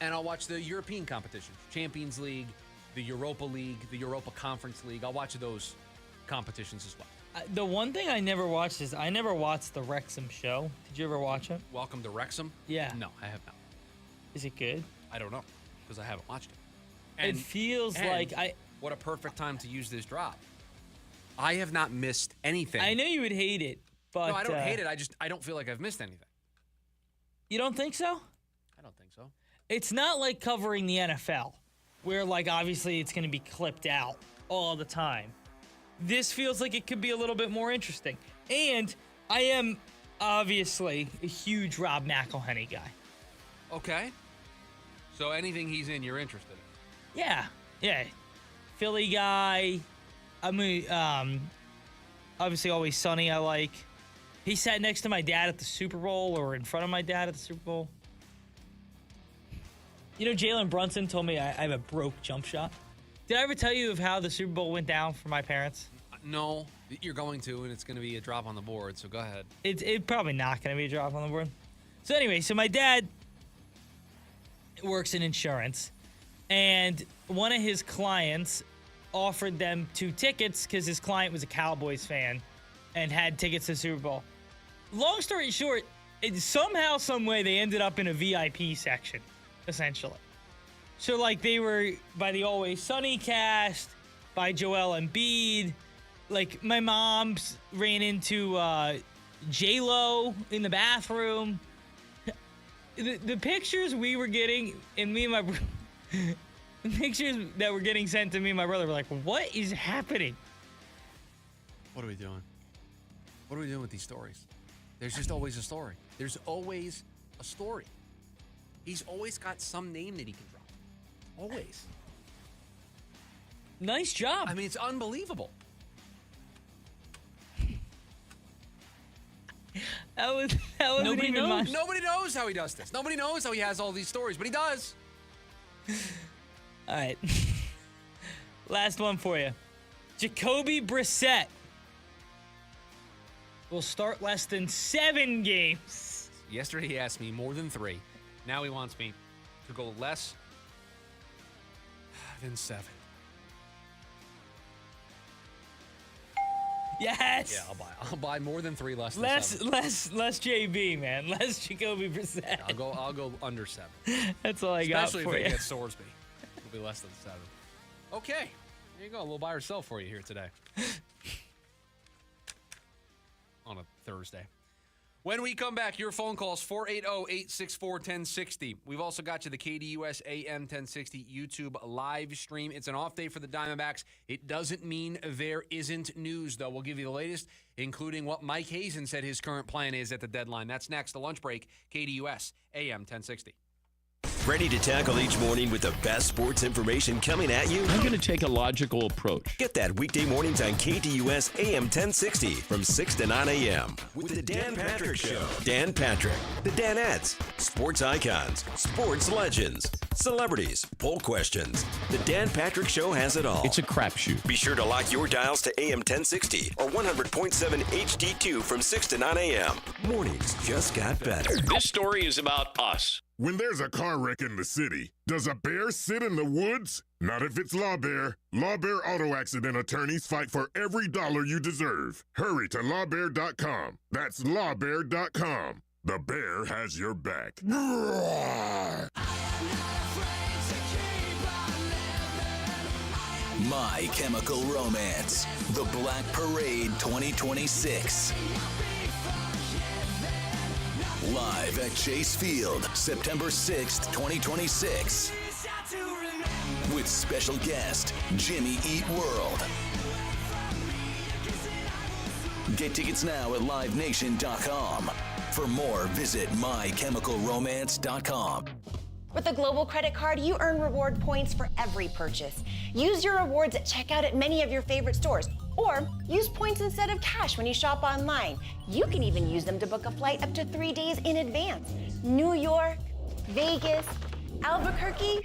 and I'll watch the European competitions, Champions League, the Europa League, the Europa Conference League. I'll watch those competitions as well.
The one thing I never watched is I never watched the Wrexham show. Did you ever watch it?
Welcome to Wrexham?
Yeah.
No, I have not.
Is it good?
I don't know because I haven't watched it.
It feels like
What a perfect time to use this drop. I have not missed anything.
I know you would hate it, but...
No, I don't hate it. I don't feel like I've missed anything.
You don't think so?
I don't think so.
It's not like covering the NFL, where, like, obviously it's going to be clipped out all the time. This feels like it could be a little bit more interesting. And I am, obviously, a huge Rob McElhenney guy.
Okay. So anything he's in, you're interested in?
Yeah. Philly guy. I mean, obviously Always Sunny I like. He sat next to my dad at the Super Bowl or in front of my dad at the Super Bowl. You know, Jalen Brunson told me I have a broke jump shot. Did I ever tell you of how the Super Bowl went down for my parents?
No, you're going to, and it's going to be a drop on the board, so go ahead.
It's probably not going to be a drop on the board. So anyway, so my dad works in insurance, and one of his clients offered them 2 tickets because his client was a Cowboys fan and had tickets to the Super Bowl. Long story short, somehow, some way, they ended up in a VIP section, essentially. So, like, they were by the Always Sunny cast, by Joel Embiid. Like, my mom's ran into J-Lo in the bathroom. The pictures we were getting, and me and my the pictures that were getting sent to me and my brother were like, what is happening?
What are we doing? What are we doing with these stories? There's just always a story. There's always a story. He's always got some name that he can drop. Always.
Nice job.
I mean, it's unbelievable.
That was
Nobody knows. Nobody knows how he does this. Nobody knows how he has all these stories, but he does.
All right. Last one for you. Jacoby Brissett will start less than 7 games.
Yesterday he asked me more than 3. Now he wants me to go less than 7.
Yes.
Yeah, I'll buy more than 3, less than
Less
7.
less JB, man. Less Jacoby Brissett.
I'll go under 7.
That's all I got
Especially
for
if
you.
it gets Sorsby. It'll be less than 7. Okay. There you go. A little buy or sell for you here today. On a Thursday. When we come back, your phone calls 480-864-1060. We've also got you the KDUS AM 1060 YouTube live stream. It's an off day for the Diamondbacks. It doesn't mean there isn't news, though. We'll give you the latest, including what Mike Hazen said his current plan is at the deadline. That's next, the lunch break, KDUS AM 1060.
Ready to tackle each morning with the best sports information coming at you?
I'm going to take a logical approach.
Get that weekday mornings on KDUS AM 1060 from 6 to 9 a.m. with the Dan Patrick Show. Dan Patrick, the Danettes, sports icons, sports legends, celebrities, poll questions. The Dan Patrick Show has it all.
It's a crapshoot.
Be sure to lock your dials to AM 1060 or 100.7 HD2 from 6 to 9 a.m. Mornings just got better.
This story is about us.
When there's a car wreck in the city, does a bear sit in the woods? Not if it's Law Bear. Law Bear Auto Accident attorneys fight for every dollar you deserve. Hurry to lawbear.com. That's lawbear.com. The bear has your back.
My Chemical Romance, The Black Parade 2026. Live at Chase Field, September 6th, 2026. With special guest, Jimmy Eat World. Get tickets now at livenation.com. For more, visit mychemicalromance.com.
With a Global Credit Card, you earn reward points for every purchase. Use your rewards at checkout at many of your favorite stores. Or use points instead of cash when you shop online. You can even use them to book a flight up to 3 days in advance. New York, Vegas, Albuquerque.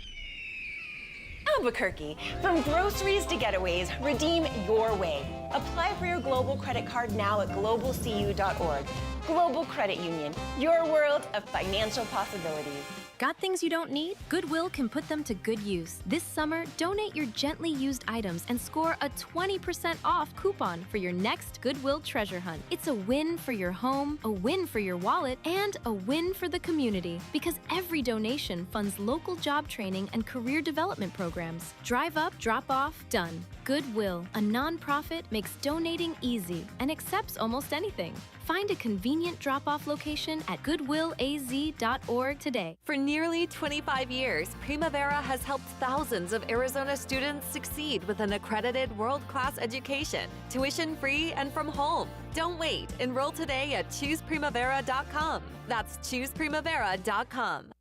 From groceries to getaways, redeem your way. Apply for your Global Credit Card now at globalcu.org. Global Credit Union, your world of financial possibilities.
Got things you don't need? Goodwill can put them to good use. This summer, donate your gently used items and score a 20% off coupon for your next Goodwill treasure hunt. It's a win for your home, a win for your wallet, and a win for the community because every donation funds local job training and career development programs. Drive up, drop off, done. Goodwill, a nonprofit, makes donating easy and accepts almost anything. Find a convenient drop-off location at goodwillaz.org today.
For nearly 25 years, Primavera has helped thousands of Arizona students succeed with an accredited world-class education, tuition-free and from home. Don't wait. Enroll today at chooseprimavera.com. That's chooseprimavera.com.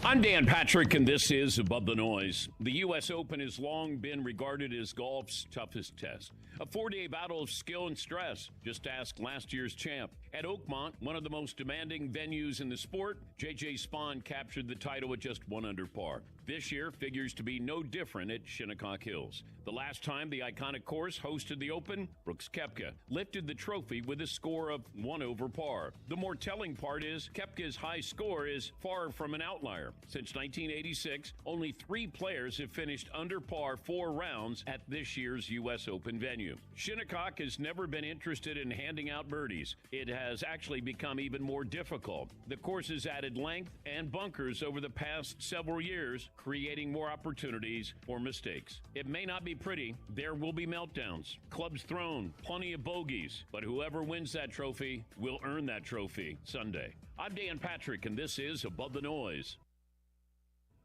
I'm Dan Patrick, and this is Above the Noise. The U.S. Open has long been regarded as golf's toughest test. A 4-day battle of skill and stress. Just ask last year's champ. At Oakmont, one of the most demanding venues in the sport, J.J. Spahn captured the title at just 1 under par. This year figures to be no different at Shinnecock Hills. The last time the iconic course hosted the Open, Brooks Koepka lifted the trophy with a score of 1 over par. The more telling part is Koepka's high score is far from an outlier. Since 1986, only 3 players have finished under par 4 rounds at this year's U.S. Open venue. Shinnecock has never been interested in handing out birdies. It has actually become even more difficult. The course has added length and bunkers over the past several years, creating more opportunities for mistakes. It may not be pretty. There will be meltdowns, clubs thrown, plenty of bogeys, but whoever wins that trophy will earn that trophy Sunday. I'm Dan Patrick, and this is Above the Noise.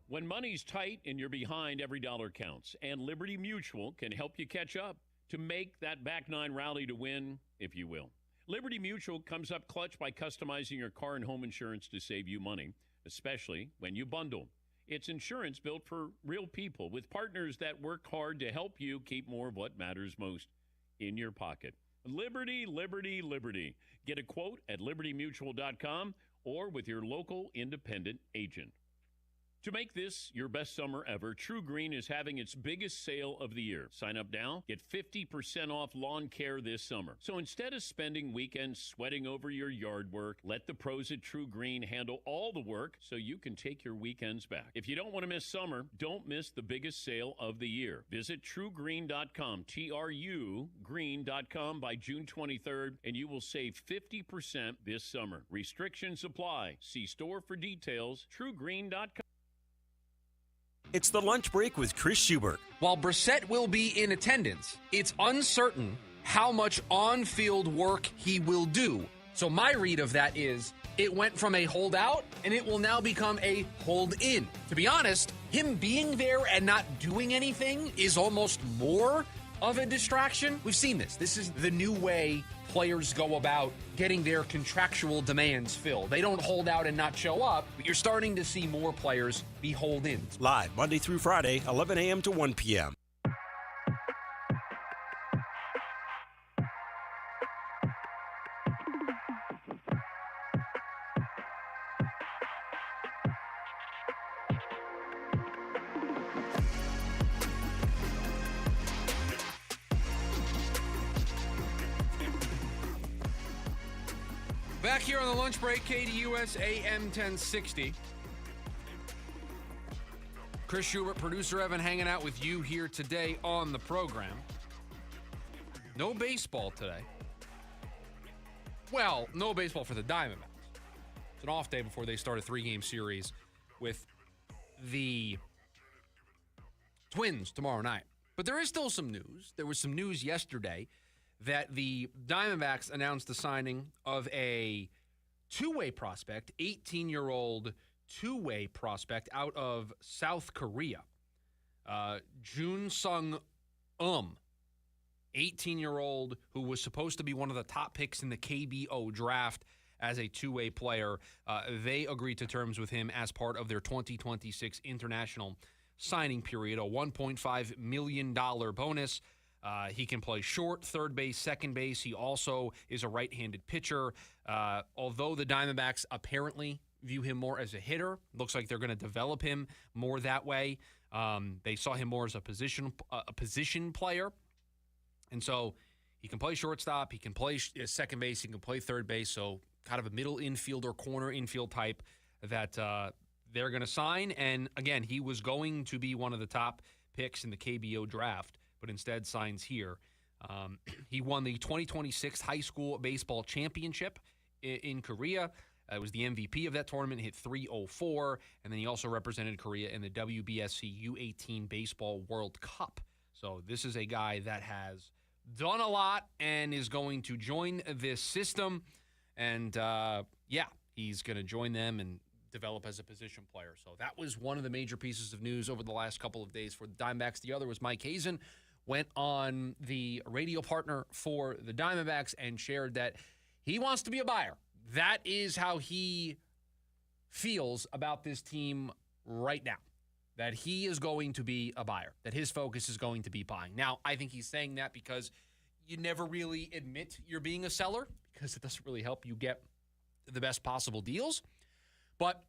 When money's tight and you're behind, every dollar counts, and Liberty Mutual can help you catch up to make that back nine rally to win, if you will. Liberty Mutual comes up clutch by customizing your car and home insurance to save you money, especially when you bundle. It's insurance built for real people with partners that work hard to help you keep more of what matters most in your pocket. Liberty, Liberty, Liberty. Get a quote at libertymutual.com or with your local independent agent. To make this your best summer ever, True Green is having its biggest sale of the year. Sign up now, get 50% off lawn care this summer. So instead of spending weekends sweating over your yard work, let the pros at True Green handle all the work so you can take your weekends back. If you don't want to miss summer, don't miss the biggest sale of the year. Visit truegreen.com, TRU green.com by June 23rd, and you will save 50% this summer. Restrictions apply. See store for details, truegreen.com.
It's the lunch break with Chris Schubert.
While Brissett will be in attendance, it's uncertain how much on-field work he will do. So my read of that is it went from a holdout, and it will now become a hold-in. To be honest, him being there and not doing anything is almost more of a distraction. We've seen this. This is the new way players go about getting their contractual demands filled. They don't hold out and not show up, but you're starting to see more players be hold-ins.
Live Monday through Friday, 11 a.m. to 1 p.m.
Back here on the lunch break, KDUS AM 1060. Chris Schubert, producer Evan, hanging out with you here today on the program. No baseball today. Well, no baseball for the Diamondbacks. It's an off day before they start a 3-game series with the Twins tomorrow night. But there is still some news. There was some news yesterday that the Diamondbacks announced the signing of a two-way prospect, 18-year-old two-way prospect out of South Korea. Jun Sung 18-year-old who was supposed to be one of the top picks in the KBO draft as a two-way player. They agreed to terms with him as part of their 2026 international signing period, a $1.5 million bonus. He can play short, third base, second base. He also is a right-handed pitcher. Although the Diamondbacks apparently view him more as a hitter, looks like they're going to develop him more that way. They saw him more as a position player. And so he can play shortstop, he can play second base, he can play third base. So kind of a middle infield or corner infield type that they're going to sign. And again, he was going to be one of the top picks in the KBO draft, but instead signs here. He won the 2026 high school baseball championship in Korea. It was the MVP of that tournament, hit .304, and then he also represented Korea in the WBSC U18 Baseball World Cup. So this is a guy that has done a lot and is going to join this system. And, he's going to join them and develop as a position player. So that was one of the major pieces of news over the last couple of days for the Diamondbacks. The other was Mike Hazen went on the radio partner for the Diamondbacks and shared that he wants to be a buyer. That is how he feels about this team right now, that he is going to be a buyer, that his focus is going to be buying. Now, I think he's saying that because you never really admit you're being a seller because it doesn't really help you get the best possible deals. But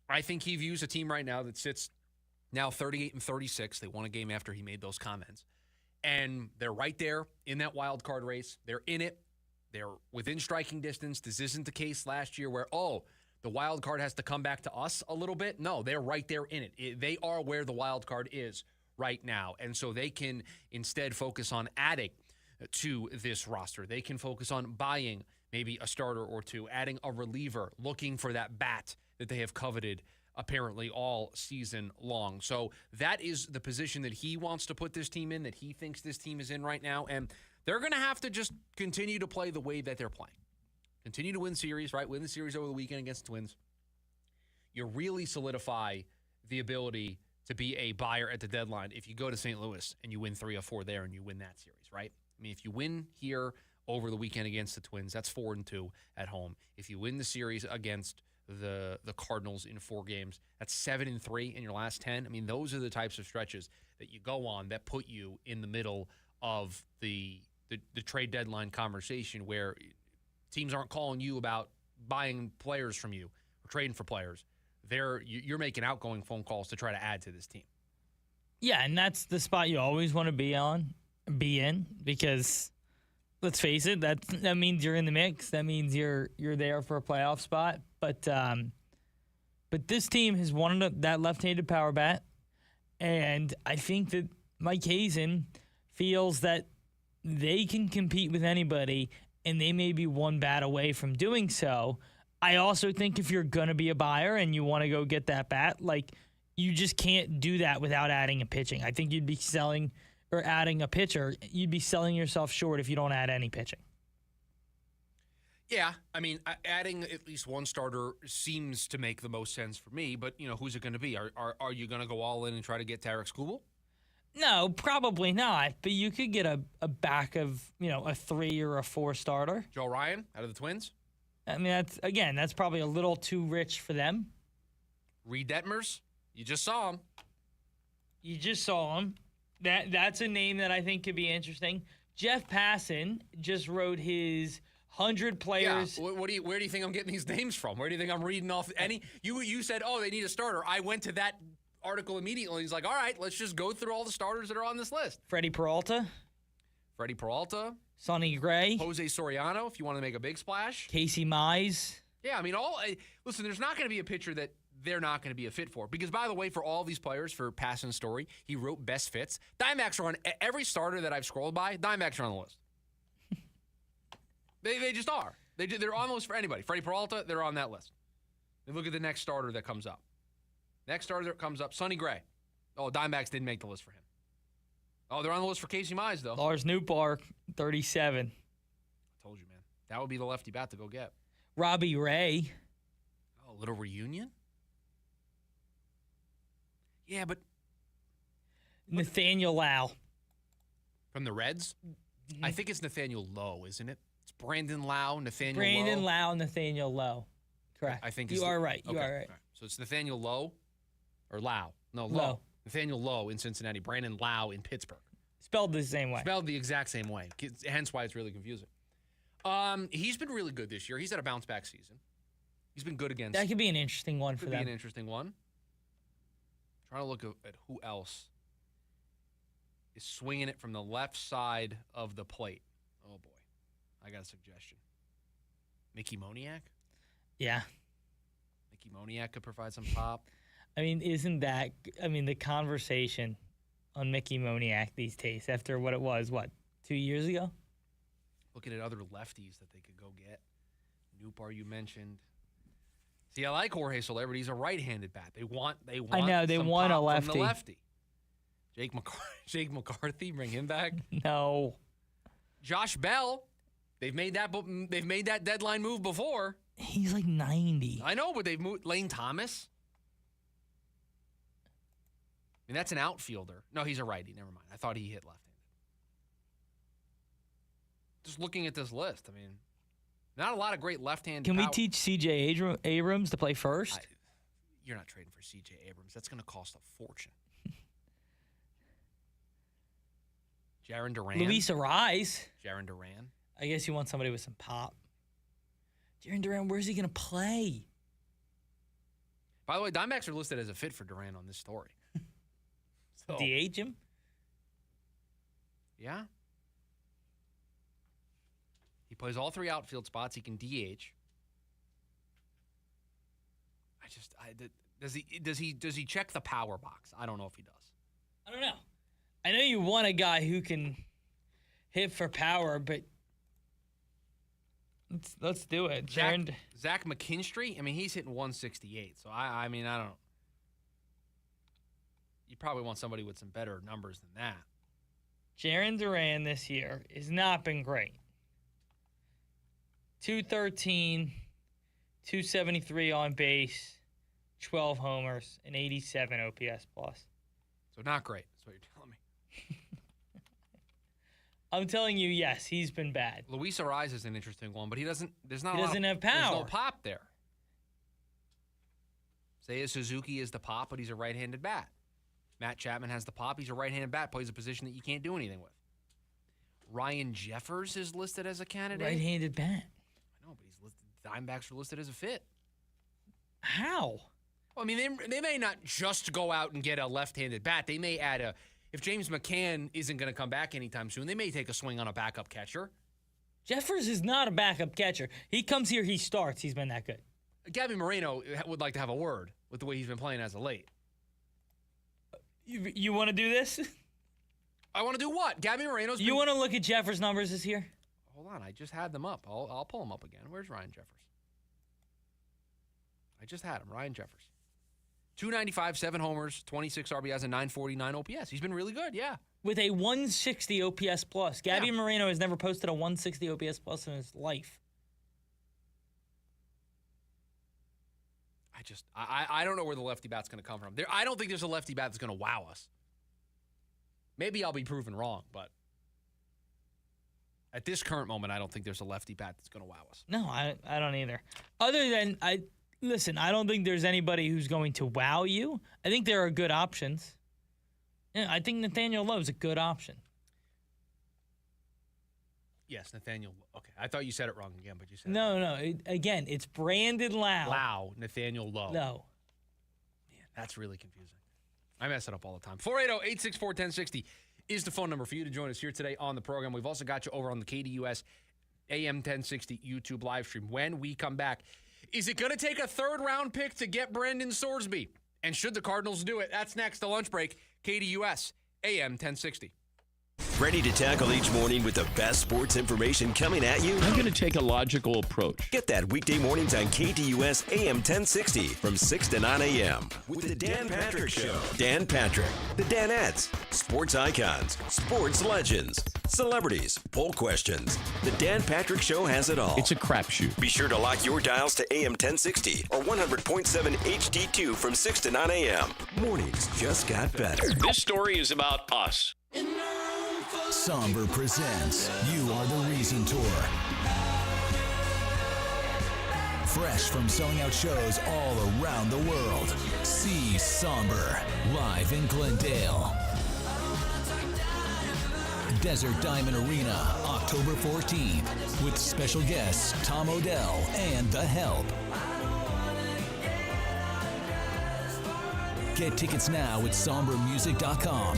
I think he views a team right now that sits now 38-36. They won a game after he made those comments. And they're right there in that wild card race. They're in it. They're within striking distance. This isn't the case last year where, the wild card has to come back to us a little bit. No, they're right there in it. They are where the wild card is right now. And so they can instead focus on adding to this roster. They can focus on buying maybe a starter or two, adding a reliever, looking for that bat that they have coveted apparently all season long. So that is the position that he wants to put this team in, that he thinks this team is in right now. And they're going to have to just continue to play the way that they're playing. Continue to win series, right? Win the series over the weekend against the Twins. You really solidify the ability to be a buyer at the deadline if you go to St. Louis and you win 3 or 4 there and you win that series, right? I mean, if you win here over the weekend against the Twins, that's 4-2 at home. If you win the series against the Cardinals in 4 games, that's 7-3 in your last 10. I mean, those are the types of stretches that you go on that put you in the middle of the trade deadline conversation where teams aren't calling you about buying players from you or trading for players. you're making outgoing phone calls to try to add to this team.
Yeah, and that's the spot you always want to be in, because let's face it, that means you're in the mix. That means you're there for a playoff spot. But this team has wanted that left-handed power bat, and I think that Mike Hazen feels that they can compete with anybody, and they may be one bat away from doing so. I also think if you're going to be a buyer and you want to go get that bat, like, you just can't do that without adding a pitching. I think you'd be selling or adding a pitcher. You'd be selling yourself short if you don't add any pitching.
Yeah, I mean, adding at least one starter seems to make the most sense for me, but, who's it going to be? Are you going to go all in and try to get Tarek Skubal?
No, probably not, but you could get a back of, a 3 or a 4 starter.
Joe Ryan out of the Twins?
I mean, that's probably a little too rich for them.
Reed Detmers? You just saw him. That's a name that I think could be interesting. Jeff Passan just wrote his 100 players. Yeah. Where do you think I'm getting these names from? Where do you think I'm reading off any? You said, they need a starter. I went to that article immediately. He's like, all right, let's just go through all the starters that are on this list.
Freddie Peralta. Sonny Gray.
Jose Soriano, if you want to make a big splash.
Casey Mize.
Yeah, I mean, listen, there's not going to be a pitcher that they're not going to be a fit for. Because, by the way, for all these players, for Passan's story, he wrote best fits. Diamondbacks are on every starter that I've scrolled by, Diamondbacks are on the list. They just are. They're on the list for anybody. Freddie Peralta, they're on that list. And look at the next starter that comes up. Sonny Gray. Oh, Diamondbacks didn't make the list for him. Oh, they're on the list for Casey Mize, though.
Lars Nootbaar, 37.
I told you, man. That would be the lefty bat to go get.
Robbie Ray.
Oh, a little reunion? Yeah, but...
Nathaniel Lau.
From the Reds? Mm-hmm. I think it's Nathaniel Lowe, isn't it? It's Brandon Lau, Nathaniel
Lowe. Correct.
I think
you are right. You are right.
Right. So it's Nathaniel Lowe or Lau? No, Lowe.
Lowe.
Nathaniel Lowe in Cincinnati. Brandon Lau in Pittsburgh.
Spelled the same way.
Spelled the exact same way. Hence why it's really confusing. He's been really good this year. He's had a bounce-back season. He's been good against...
That could be an interesting one for them.
Could be an interesting one. Trying to look at who else is swinging it from the left side of the plate. Oh, boy. I got a suggestion. Mickey Moniak?
Yeah.
Mickey Moniak could provide some pop.
I mean, the conversation on Mickey Moniak these days after what it was, 2 years ago?
Looking at other lefties that they could go get. Nootbaar, you mentioned. See, I like Jorge Soler, but he's a right-handed bat. They want.
I know they want a lefty.
From the lefty. Jake McCarthy, bring him back.
No.
Josh Bell. They've made that deadline move before.
He's like 90.
I know, but they've moved Lane Thomas. I mean, that's an outfielder. No, he's a righty. Never mind. I thought he hit left-handed. Just looking at this list, I mean, not a lot of great left-handed
Can we teach C.J. Abrams to play first?
You're not trading for C.J. Abrams. That's going to cost a fortune. Jaron Duran.
Luis Arise.
Jaron Duran.
I guess you want somebody with some pop. Jaron Duran, where's he going to play?
By the way, Diamondbacks are listed as a fit for Duran on this story. So,
DH him?
Yeah. He plays all 3 outfield spots. He can DH. Does he check the power box? I don't know if he does.
I don't know. I know you want a guy who can hit for power, but let's do it.
Zach McKinstry, I mean, he's hitting 168. So, I mean, I don't know. You probably want somebody with some better numbers than that.
Jaron Duran this year has not been great. 213, 273 on base, 12 homers, and 87 OPS plus.
So not great. That's what you're telling me.
I'm telling you, yes, he's been bad.
Luis Arise is an interesting one, but he doesn't have power.
There's
no pop there. Seiya Suzuki is the pop, but he's a right-handed bat. Matt Chapman has the pop. He's a right-handed bat, plays a position that you can't do anything with. Ryan Jeffers is listed as a candidate.
Right-handed bat.
I know, but he's listed. Diamondbacks are listed as a fit.
How?
I mean, they may not just go out and get a left-handed bat. They may add if James McCann isn't going to come back anytime soon, they may take a swing on a backup catcher.
Jeffers is not a backup catcher. He comes here, he starts. He's been that good.
Gabby Moreno would like to have a word with the way he's been playing as of late.
You want to do this?
I want to do what? Gabby Moreno's
You want to look at Jeffers' numbers this year?
Hold on, I just had them up. I'll pull them up again. Where's Ryan Jeffers? I just had him, Ryan Jeffers. 295, 7 homers, 26 RBIs, and 949 OPS. He's been really good, yeah.
With a 160 OPS plus. Gabby Moreno has never posted a 160 OPS plus in his life.
I don't know where the lefty bat's going to come from. I don't think there's a lefty bat that's going to wow us. Maybe I'll be proven wrong, but at this current moment, I don't think there's a lefty bat that's going to wow us.
No, I don't either. Other than, listen, I don't think there's anybody who's going to wow you. I think there are good options. Yeah, I think Nathaniel Lowe's a good option.
Yes, Nathaniel. Okay, I thought you said it wrong again, but you said
No. Again, it's Brandon Lau.
Nathaniel Lowe.
No.
Man, that's really confusing. I mess it up all the time. 480-864-1060 is the phone number for you to join us here today on the program. We've also got you over on the KDUS AM 1060 YouTube live stream. When we come back, is it going to take a third-round pick to get Brendan Sorsby? And should the Cardinals do it? That's next, the lunch break. KDUS AM 1060.
Ready to tackle each morning with the best sports information coming at you?
I'm going to take a logical approach.
Get that weekday mornings on KDUS AM 1060 from 6 to 9 a.m. with the Dan Patrick Show. Dan Patrick, the Danettes, sports icons, sports legends, celebrities, poll questions. The Dan Patrick Show has it all.
It's a crapshoot.
Be sure to lock your dials to AM 1060 or 100.7 HD2 from 6 to 9 a.m. Mornings just got better.
This story is about us.
Somber presents You Are the Reason Tour. Fresh from selling out shows all around the world. See Somber live in Glendale. Desert Diamond Arena, October 14th, with special guests Tom Odell and The Help. Get tickets now at sombermusic.com.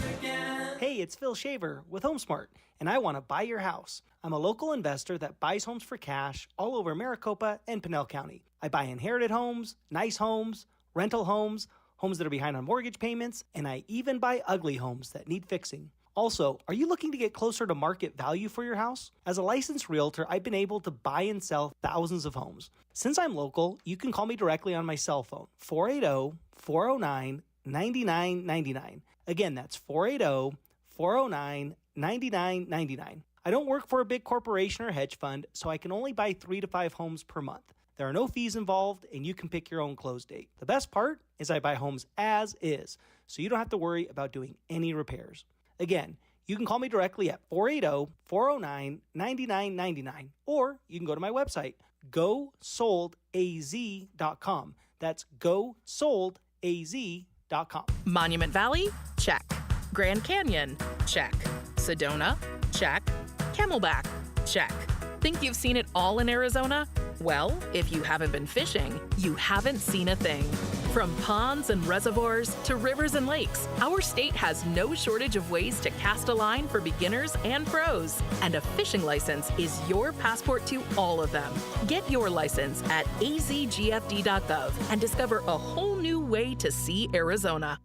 Hey, it's Phil Shaver with HomeSmart, and I want to buy your house. I'm a local investor that buys homes for cash all over Maricopa and Pinell County. I buy inherited homes, nice homes, rental homes, homes that are behind on mortgage payments, and I even buy ugly homes that need fixing. Also, are you looking to get closer to market value for your house? As a licensed realtor, I've been able to buy and sell thousands of homes. Since I'm local, you can call me directly on my cell phone, 480-409-9999. Again, that's 480-409-9999. I don't work for a big corporation or hedge fund, so I can only buy 3 to 5 homes per month. There are no fees involved, and you can pick your own close date. The best part is I buy homes as is, so you don't have to worry about doing any repairs. Again, you can call me directly at 480-409-9999, or you can go to my website, gosoldaz.com. That's gosoldaz.com.
Monument Valley? Check. Grand Canyon? Check. Sedona? Check. Camelback? Check. Think you've seen it all in Arizona? Well, if you haven't been fishing, you haven't seen a thing. From ponds and reservoirs to rivers and lakes, our state has no shortage of ways to cast a line for beginners and pros. And a fishing license is your passport to all of them. Get your license at azgfd.gov and discover a whole new way to see Arizona.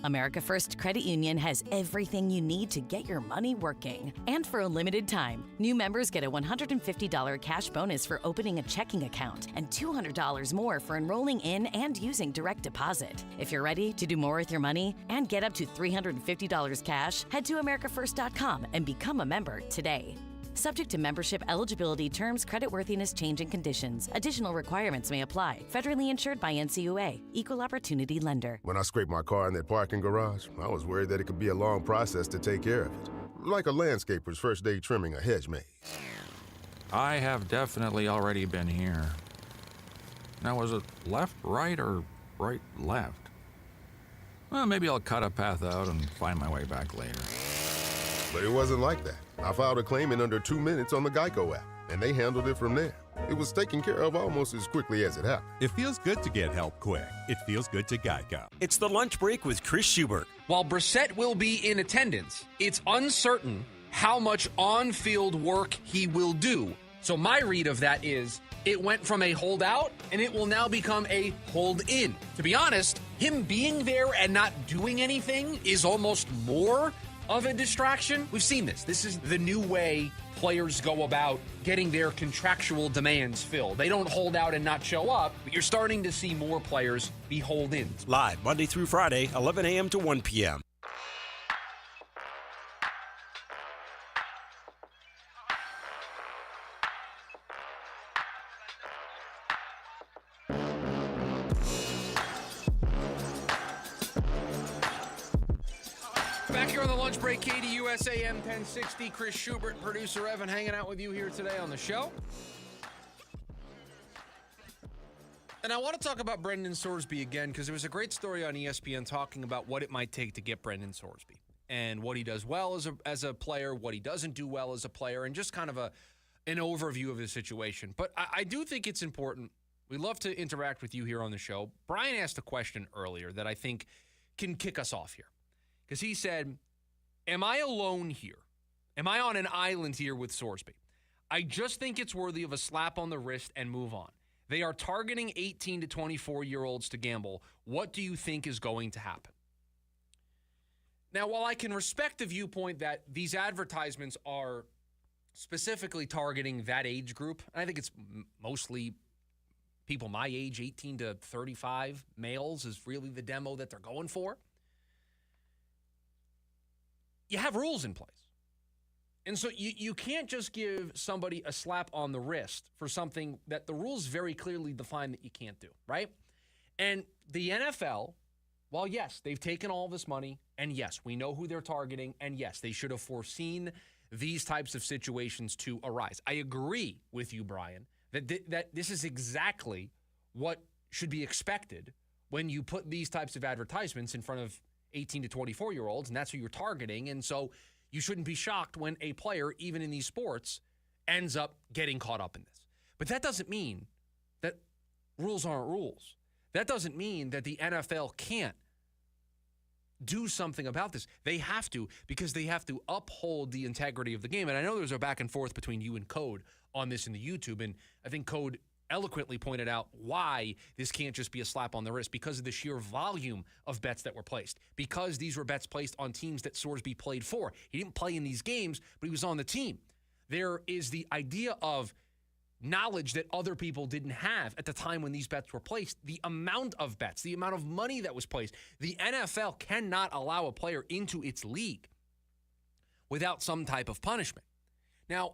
America First Credit Union has everything you need to get your money working. And for a limited time, new members get a $150 cash bonus for opening a checking account and $200 more for enrolling in and using direct deposit. If you're ready to do more with your money and get up to $350 cash, head to americafirst.com and become a member today. Subject to membership eligibility terms, creditworthiness, change, and conditions. Additional requirements may apply. Federally insured by NCUA. Equal Opportunity Lender.
When I scraped my car in that parking garage, I was worried that it could be a long process to take care of it. Like a landscaper's first day trimming a hedge maze.
I have definitely already been here. Now, was it left, right, or right, left? Well, maybe I'll cut a path out and find my way back later.
But it wasn't like that. I filed a claim in under 2 minutes on the Geico app, and they handled it from there. It was taken care of almost as quickly as it happened.
It feels good to get help quick. It feels good to Geico.
It's the lunch break with Chris Schubert.
While Brissett will be in attendance, it's uncertain how much on-field work he will do. So my read of that is it went from a holdout and it will now become a hold-in. To be honest, him being there and not doing anything is almost more of a distraction. We've seen this. This is the new way players go about getting their contractual demands filled. They don't hold out and not show up, but you're starting to see more players be hold-ins.
Live Monday through Friday, 11 a.m. to 1 p.m.
Back here on the lunch break, KDUS AM 1060. Chris Schubert, producer Evan, hanging out with you here today on the show. And I want to talk about Brendan Sorsby again because there was a great story on ESPN talking about what it might take to get Brendan Sorsby and what he does well as a player, what he doesn't do well as a player, and just kind of an overview of the situation. But I do think it's important. We love to interact with you here on the show. Brian asked a question earlier that I think can kick us off here. Because he said, am I alone here? Am I on an island here with Sorsby? I just think it's worthy of a slap on the wrist and move on. They are targeting 18 to 24-year-olds to gamble. What do you think is going to happen? Now, while I can respect the viewpoint that these advertisements are specifically targeting that age group, and I think it's mostly people my age, 18 to 35 males is really the demo that they're going for. You have rules in place. And so you can't just give somebody a slap on the wrist for something that the rules very clearly define that you can't do, right? And the NFL, while yes, they've taken all this money, and yes, we know who they're targeting, and yes, they should have foreseen these types of situations to arise. I agree with you, Brian, that this is exactly what should be expected when you put these types of advertisements in front of 18 to 24-year-olds, and that's who you're targeting. And so you shouldn't be shocked when a player, even in these sports, ends up getting caught up in this. But that doesn't mean that rules aren't rules. That doesn't mean that the NFL can't do something about this. They have to, because they have to uphold the integrity of the game. And I know there's a back and forth between you and Code on this in the YouTube, and I think Code eloquently pointed out why this can't just be a slap on the wrist, because of the sheer volume of bets that were placed, because these were bets placed on teams that Sorsby played for. He didn't play in these games, but he was on the team. There is the idea of knowledge that other people didn't have at the time when these bets were placed, the amount of bets, the amount of money that was placed. The NFL cannot allow a player into its league without some type of punishment. Now,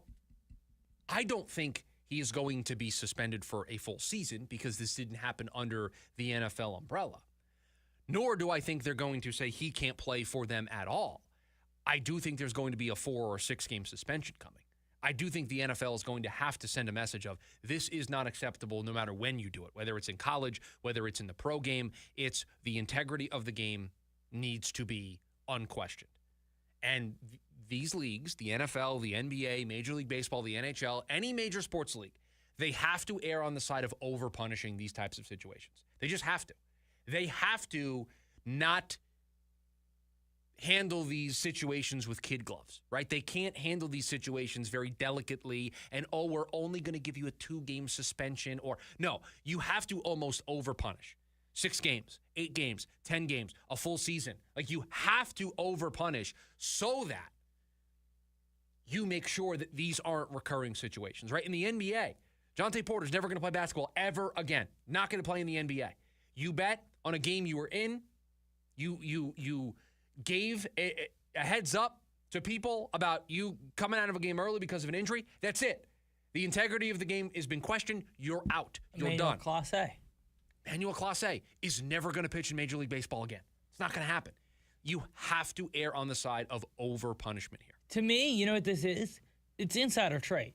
I don't think he is going to be suspended for a full season because this didn't happen under the NFL umbrella. Nor do I think they're going to say he can't play for them at all. I do think there's going to be a 4 or 6 game suspension coming. I do think the NFL is going to have to send a message of this is not acceptable no matter when you do it, whether it's in college, whether it's in the pro game. It's the integrity of the game needs to be unquestioned. And these leagues, the NFL, the NBA, Major League Baseball, the NHL, any major sports league, they have to err on the side of over-punishing these types of situations. They just have to. They have to not handle these situations with kid gloves, right? They can't handle these situations very delicately and, oh, we're only going to give you a 2-game suspension, or no, you have to almost over-punish. 6 games, 8 games, 10 games, a full season. Like, you have to over-punish so that you make sure that these aren't recurring situations, right? In the NBA, Jonte Porter's never going to play basketball ever again. Not going to play in the NBA. You bet on a game you were in. You gave a heads up to people about you coming out of a game early because of an injury. That's it. The integrity of the game has been questioned. You're out. You're done.
Class A.
Emmanuel Clase is never going to pitch in Major League Baseball again. It's not going to happen. You have to err on the side of over-punishment here.
To me, you know what this is? It's insider trade.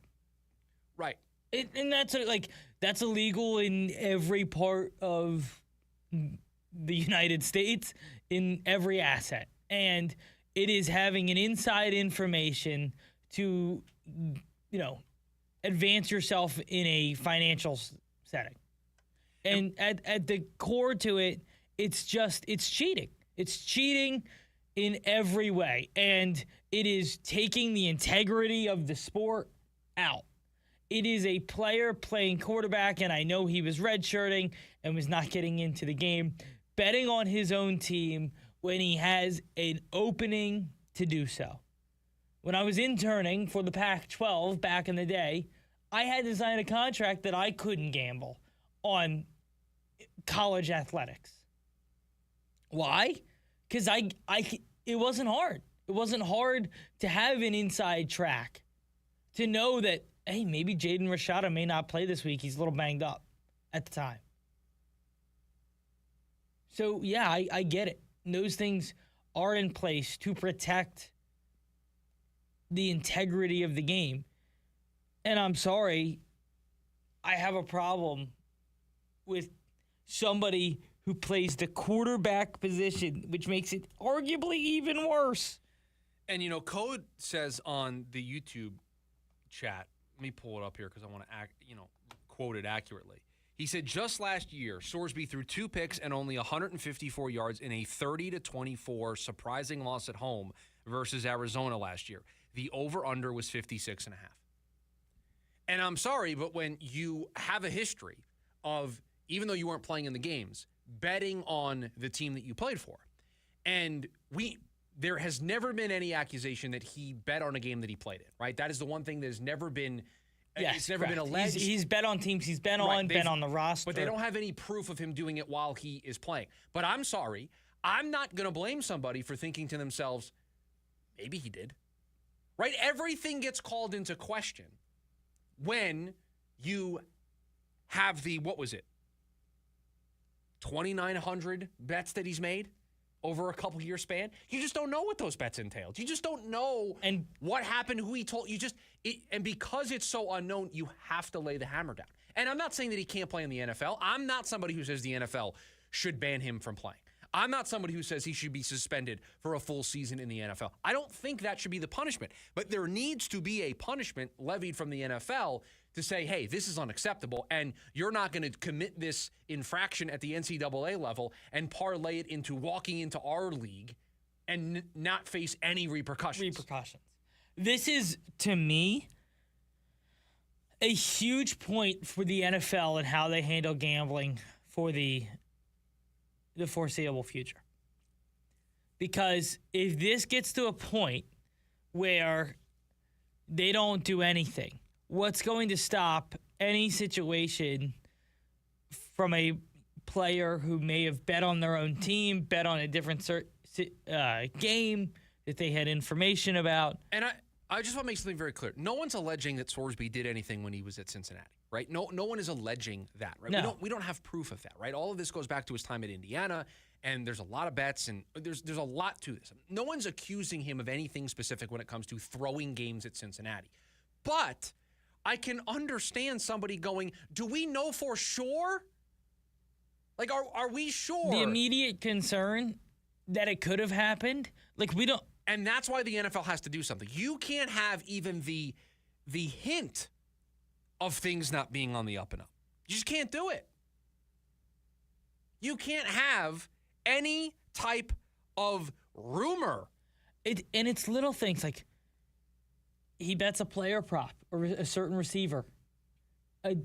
Right.
And that's illegal in every part of the United States, in every asset. And it is having an inside information to, advance yourself in a financial setting. And at the core to it, it's cheating. It's cheating in every way. And it is taking the integrity of the sport out. It is a player playing quarterback, and I know he was redshirting and was not getting into the game, betting on his own team when he has an opening to do so. When I was interning for the Pac-12 back in the day, I had to sign a contract that I couldn't gamble on college athletics. Why? Because it wasn't hard. It wasn't hard to have an inside track, to know that, hey, maybe Jaden Rashada may not play this week. He's a little banged up at the time. So, yeah, I get it. Those things are in place to protect the integrity of the game. And I'm sorry, I have a problem with somebody who plays the quarterback position, which makes it arguably even worse.
And, Code says on the YouTube chat, let me pull it up here because I want to quote it accurately. He said, just last year, Sorsby threw 2 picks and only 154 yards in a 30-24 surprising loss at home versus Arizona last year. The over-under was 56.5. And I'm sorry, but when you have a history of, even though you weren't playing in the games, betting on the team that you played for, and there has never been any accusation that he bet on a game that he played in, right? That is the one thing that has never been it's never been alleged.
He's bet on teams he's been on the roster.
But they don't have any proof of him doing it while he is playing. But I'm sorry, I'm not going to blame somebody for thinking to themselves, maybe he did. Right? Everything gets called into question when you have the, 2,900 bets that he's made over a couple year span. You just don't know what those bets entailed. You just don't know what happened, who he told. And because it's so unknown, you have to lay the hammer down. And I'm not saying that he can't play in the NFL. I'm not somebody who says the NFL should ban him from playing. I'm not somebody who says he should be suspended for a full season in the NFL. I don't think that should be the punishment. But there needs to be a punishment levied from the NFL to say, hey, this is unacceptable, and you're not going to commit this infraction at the NCAA level and parlay it into walking into our league and not face any repercussions.
This is, to me, a huge point for the NFL and how they handle gambling for the foreseeable future. Because if this gets to a point where they don't do anything, what's going to stop any situation from a player who may have bet on their own team, bet on a different game that they had information about?
And I just want to make something very clear. No one's alleging that Sorsby did anything when he was at Cincinnati, right? No one is alleging that, right?
No.
We don't have proof of that, right? All of this goes back to his time at Indiana, and there's a lot of bets, and there's a lot to this. No one's accusing him of anything specific when it comes to throwing games at Cincinnati. But I can understand somebody going, do we know for sure? Like, are we sure?
The immediate concern that it could have happened, like, we don't.
And that's why the NFL has to do something. You can't have even the hint of things not being on the up and up. You just can't do it. You can't have any type of rumor.
And it's little things like he bets a player prop or a certain receiver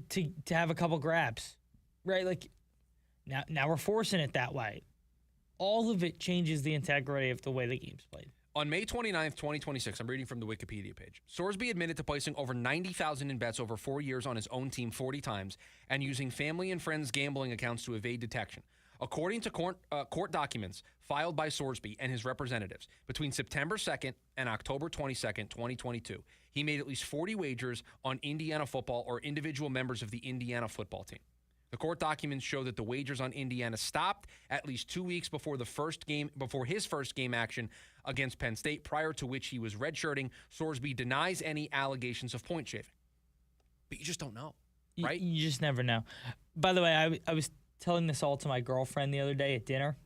to have a couple grabs, right? Like now we're forcing it that way. All of it changes the integrity of the way the game's played.
On May 29th, 2026, I'm reading from the Wikipedia page, Sorsby admitted to placing over $90,000 in bets over 4 years on his own team 40 times and using family and friends' gambling accounts to evade detection. According to court documents filed by Sorsby and his representatives, between September 2nd and October 22nd, 2022, he made at least 40 wagers on Indiana football or individual members of the Indiana football team. The court documents show that the wagers on Indiana stopped at least 2 weeks before his first game action against Penn State, prior to which he was redshirting. Sorsby denies any allegations of point shaving. But you just don't know, right?
You just never know. By the way, I was telling this all to my girlfriend the other day at dinner,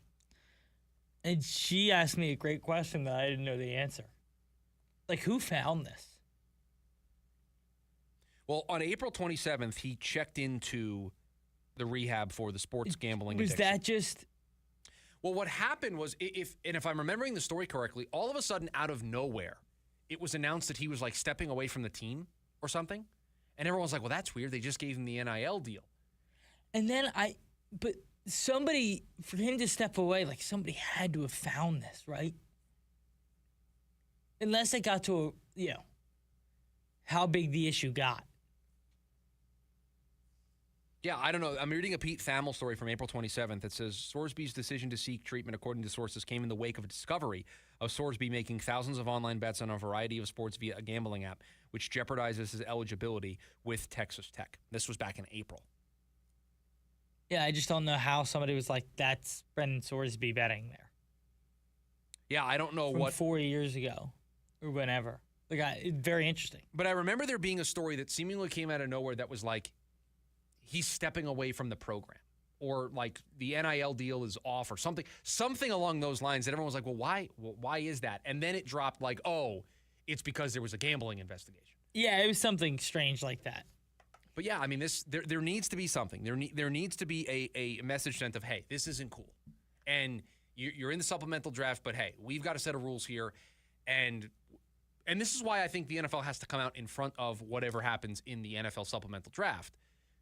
and she asked me a great question that I didn't know the answer. Like, who found this?
Well, on April 27th, he checked into the rehab for the sports gambling addiction.
Was that just...
Well, what happened was, if I'm remembering the story correctly, all of a sudden, out of nowhere, it was announced that he was like stepping away from the team or something. And everyone was like, well, that's weird. They just gave him the NIL deal.
And then but somebody, for him to step away, like somebody had to have found this, right? Unless it got to, how big the issue got.
Yeah, I don't know. I'm reading a Pete Thamel story from April 27th that says Sorsby's decision to seek treatment, according to sources, came in the wake of a discovery of Sorsby making thousands of online bets on a variety of sports via a gambling app, which jeopardizes his eligibility with Texas Tech. This was back in April.
Yeah, I just don't know how somebody was like, that's Brendan Sorsby betting there.
Yeah, I don't know
From
what...
4 years ago or whenever. It's very interesting.
But I remember there being a story that seemingly came out of nowhere that was like, he's stepping away from the program, or like the NIL deal is off, or something along those lines. And everyone was like, well, why is that? And then it dropped like, oh, it's because there was a gambling investigation.
Yeah, it was something strange like that.
But yeah, I mean, there needs to be something. There needs to be a message sent of, hey, this isn't cool. And you're in the supplemental draft, but hey, we've got a set of rules here. And this is why I think the NFL has to come out in front of whatever happens in the NFL supplemental draft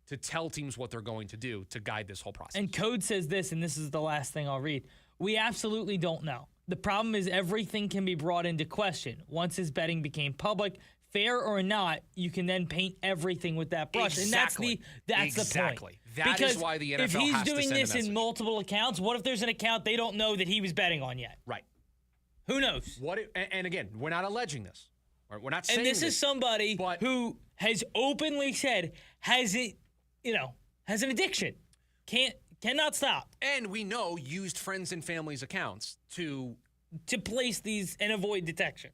to tell teams what they're going to do to guide this whole process.
And code says this, and this is the last thing I'll read. We absolutely don't know. The problem is everything can be brought into question. Once his betting became public, fair or not, you can then paint everything with that brush.
Exactly.
And that's the point.
That is why the NFL has to send a message.
If he's doing this in multiple accounts, what if there's an account they don't know that he was betting on yet?
Right.
Who knows?
And again, we're not alleging this. We're not saying
and this is somebody who has openly said has an addiction. Cannot stop.
And we know used friends and family's accounts to
place these and avoid detection.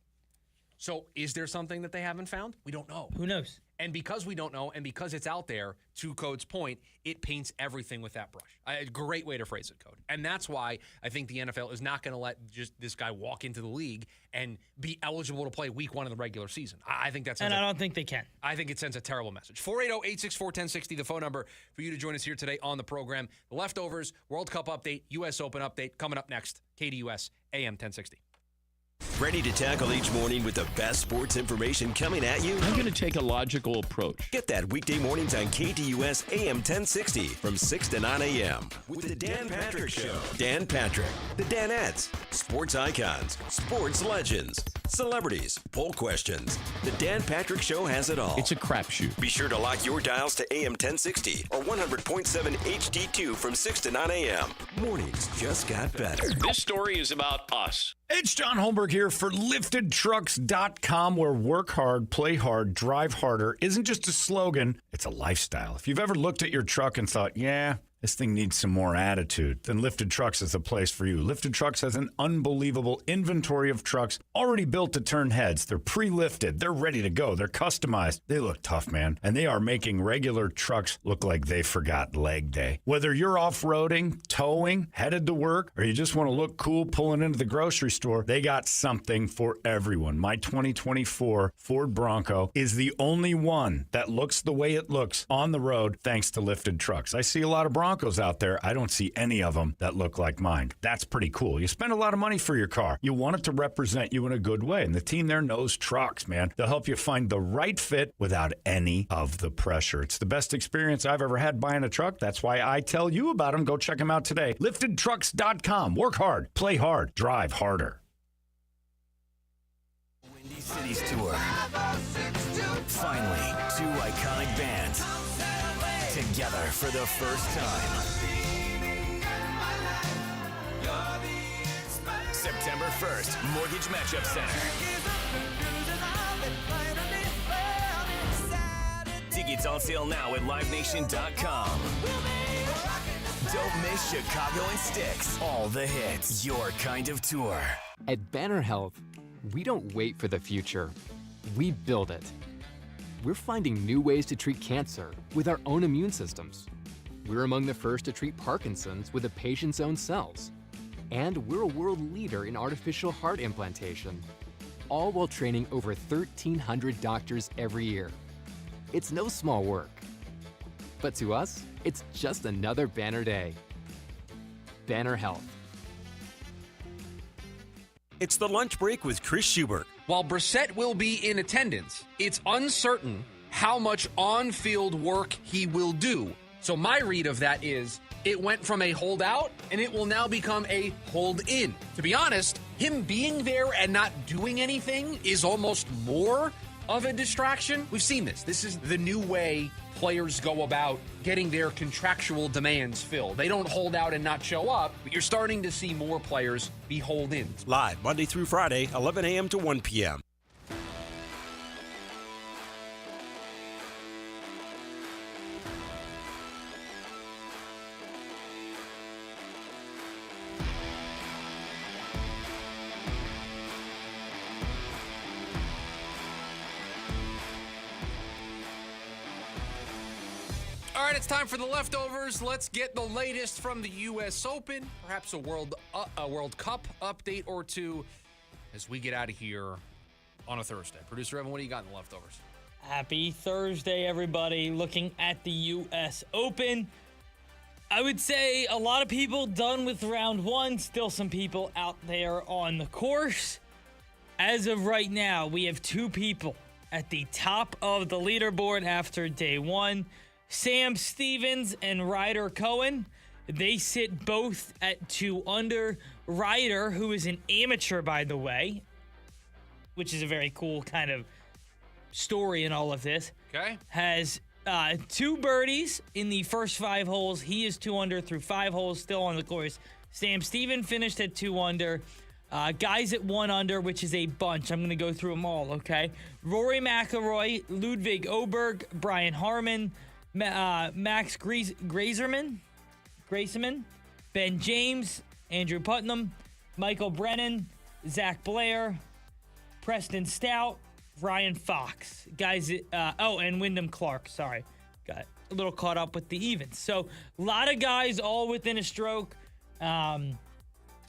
So is there something that they haven't found? We don't know.
Who knows?
And because we don't know, and because it's out there, to Code's point, it paints everything with that brush. A great way to phrase it, Code. And that's why I think the NFL is not going to let just this guy walk into the league and be eligible to play week 1 of the regular season. I think that's...
And I don't think they can.
I think it sends a terrible message. 480-864-1060, the phone number for you to join us here today on the program. The Leftovers, World Cup update, U.S. Open update, coming up next. KDUS AM 1060.
Ready to tackle each morning with the best sports information coming at you?
I'm going to take a logical approach.
Get that weekday mornings on KDUS AM 1060 from 6 to 9 a.m. with the Dan Patrick Show. Dan Patrick, the Danettes, sports icons, sports legends, celebrities, poll questions. The Dan Patrick Show has it all.
It's a crapshoot.
Be sure to lock your dials to AM 1060 or 100.7 HD2 from 6 to 9 a.m. Mornings just got better.
This story is about us.
It's John Holmberg here for LiftedTrucks.com, where work hard, play hard, drive harder isn't just a slogan, it's a lifestyle. If you've ever looked at your truck and thought, yeah, this thing needs some more attitude, then Lifted Trucks is the place for you. Lifted Trucks has an unbelievable inventory of trucks already built to turn heads. They're pre-lifted. They're ready to go. They're customized. They look tough, man. And they are making regular trucks look like they forgot leg day. Whether you're off-roading, towing, headed to work, or you just want to look cool pulling into the grocery store, they got something for everyone. My 2024 Ford Bronco is the only one that looks the way it looks on the road thanks to Lifted Trucks. I see a lot of Broncos out there. I don't see any of them that look like mine. That's pretty cool. You spend a lot of money for your car. You want it to represent you in a good way. And the team there knows trucks, man. They'll help you find the right fit without any of the pressure. It's the best experience I've ever had buying a truck. That's why I tell you about them. Go check them out today. LiftedTrucks.com. Work hard, play hard, drive harder.
Windy Cities Tour. Finally, 2 iconic bands together for the first time. September 1st, Mortgage Matchup Center. Tickets on sale now at livenation.com. Don't miss Chicago and Styx. All the hits. Your kind of tour.
At Banner Health, we don't wait for the future. We build it. We're finding new ways to treat cancer with our own immune systems. We're among the first to treat Parkinson's with a patient's own cells. And we're a world leader in artificial heart implantation, all while training over 1,300 doctors every year. it's no small work. But to us, it's just another banner day. Banner Health.
It's the lunch break with Chris Schubert.
While Brissett will be in attendance, it's uncertain how much on-field work he will do. So my read of that is it went from a holdout and it will now become a hold-in. To be honest, him being there and not doing anything is almost more of a distraction. We've seen this. This is the new way players go about getting their contractual demands filled. They don't hold out and not show up, but you're starting to see more players be hold-ins.
Live Monday through Friday, 11 a.m. to 1 p.m.
All right, it's time for the leftovers. Let's get the latest from the U.S. Open, perhaps a World Cup update or two as we get out of here on a Thursday. Producer Evan, what do you got in the leftovers?
Happy Thursday, everybody. Looking at the U.S. Open, I would say a lot of people done with round one. Still some people out there on the course. As of right now, we have two people at the top of the leaderboard after day one. Sam Stevens and Ryder Cohen. They sit both at 2 under. Ryder, who is an amateur, by the way, which is a very cool kind of story in all of this, has 2 birdies in the first 5 holes. He is 2 under through 5 holes, still on the course. Sam Stevens finished at 2 under. Guys at 1 under, which is a bunch. I'm going to go through them all, okay? Rory McIlroy, Ludwig Åberg, Brian Harman, Max Grayserman, Ben James, Andrew Putnam, Michael Brennan, Zach Blair, Preston Stout, Ryan Fox. Guys, and Wyndham Clark, sorry. Got a little caught up with the evens. So, a lot of guys all within a stroke.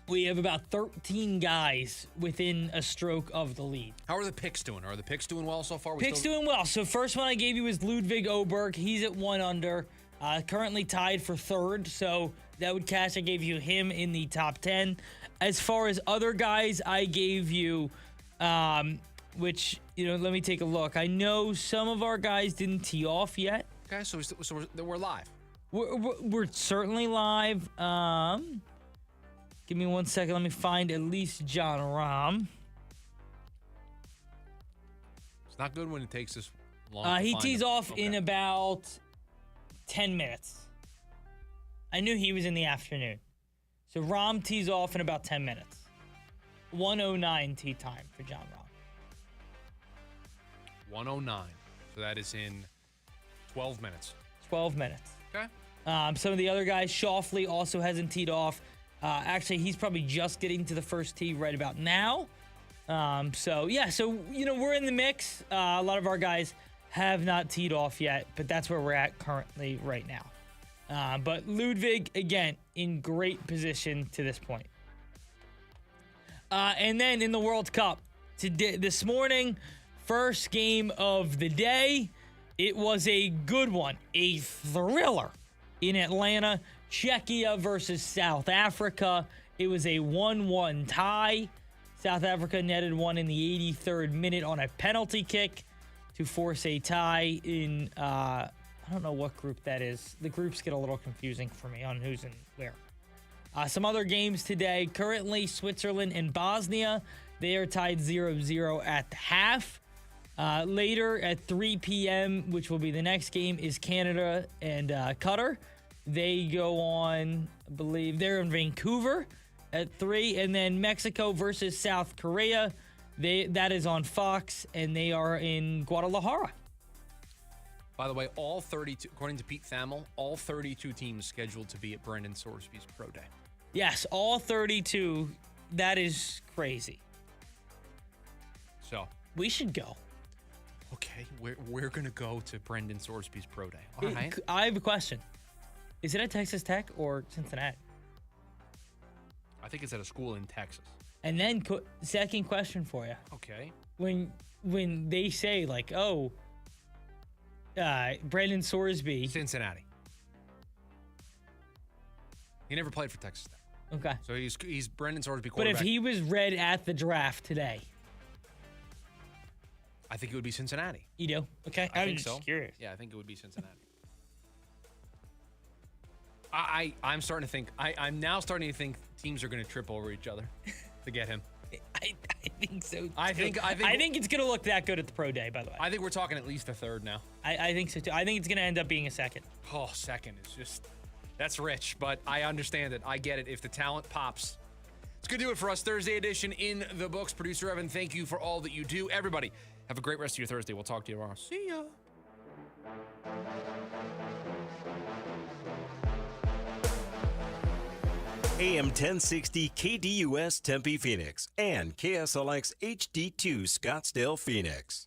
We have about 13 guys within a stroke of the lead.
How are the picks doing? Are the picks doing well so far?
Picks doing well. So first one I gave you is Ludwig Åberg. He's at 1 under, currently tied for 3rd. So that would cash. I gave you him in the top 10. As far as other guys, I gave you, which, let me take a look. I know some of our guys didn't tee off yet.
Okay, so we're live.
We're certainly live. Give me 1 second. Let me find at least John Rahm.
It's not good when it takes this long.
He tees off in about 10 minutes. I knew he was in the afternoon. So Rahm tees off in about 10 minutes. 1:09 tee time for John Rahm.
1:09. So that is in 12 minutes.
12 minutes.
Okay.
Some of the other guys, Schauffele also hasn't teed off. Actually, he's probably just getting to the first tee right about now. So we're in the mix. A lot of our guys have not teed off yet, but that's where we're at currently right now. But Ludwig, again, in great position to this point. And then in the World Cup, this morning, first game of the day, it was a good one, a thriller in Atlanta. Czechia versus South Africa. It was a 1-1 tie. South Africa netted one in the 83rd minute on a penalty kick to force a tie in, I don't know what group that is. The groups get a little confusing for me on who's in where. Some other games today. Currently, Switzerland and Bosnia. They are tied 0-0 at the half. Later at 3 p.m., which will be the next game, is Canada and Qatar. They go on, I believe, they're in Vancouver at 3. And then Mexico versus South Korea. That is on Fox, and they are in Guadalajara.
By the way, all 32, according to Pete Thamel, all 32 teams scheduled to be at Brendan Sorsby's Pro Day.
Yes, all 32. That is crazy.
So
we should go.
Okay, we're going to go to Brendan Sorsby's Pro Day. All right.
I have a question. Is it at Texas Tech or Cincinnati?
I think it's at a school in Texas.
And then second question for you.
Okay.
When they say like, oh, Brendan Sorsby.
Cincinnati. He never played for Texas Tech.
Okay.
So he's Brendan Sorsby quarterback.
But if he was read at the draft today,
I think it would be Cincinnati.
you do? Okay.
I
I'm
think
just
so.
curious.
Yeah, I think it would be Cincinnati. I'm starting to think. I'm now starting to think teams are going to trip over each other to get him.
I think so. Too.
I think
it's going to look that good at the pro day. By the way,
I think we're talking at least a third now.
I think so too. I think it's going to end up being a second.
Oh, second is just that's rich, but I understand it. I get it. If the talent pops, it's going to do it for us. Thursday edition in the books. Producer Evan, thank you for all that you do. Everybody, have a great rest of your Thursday. We'll talk to you tomorrow. See ya.
AM 1060 KDUS Tempe Phoenix and KSLX HD2 Scottsdale Phoenix.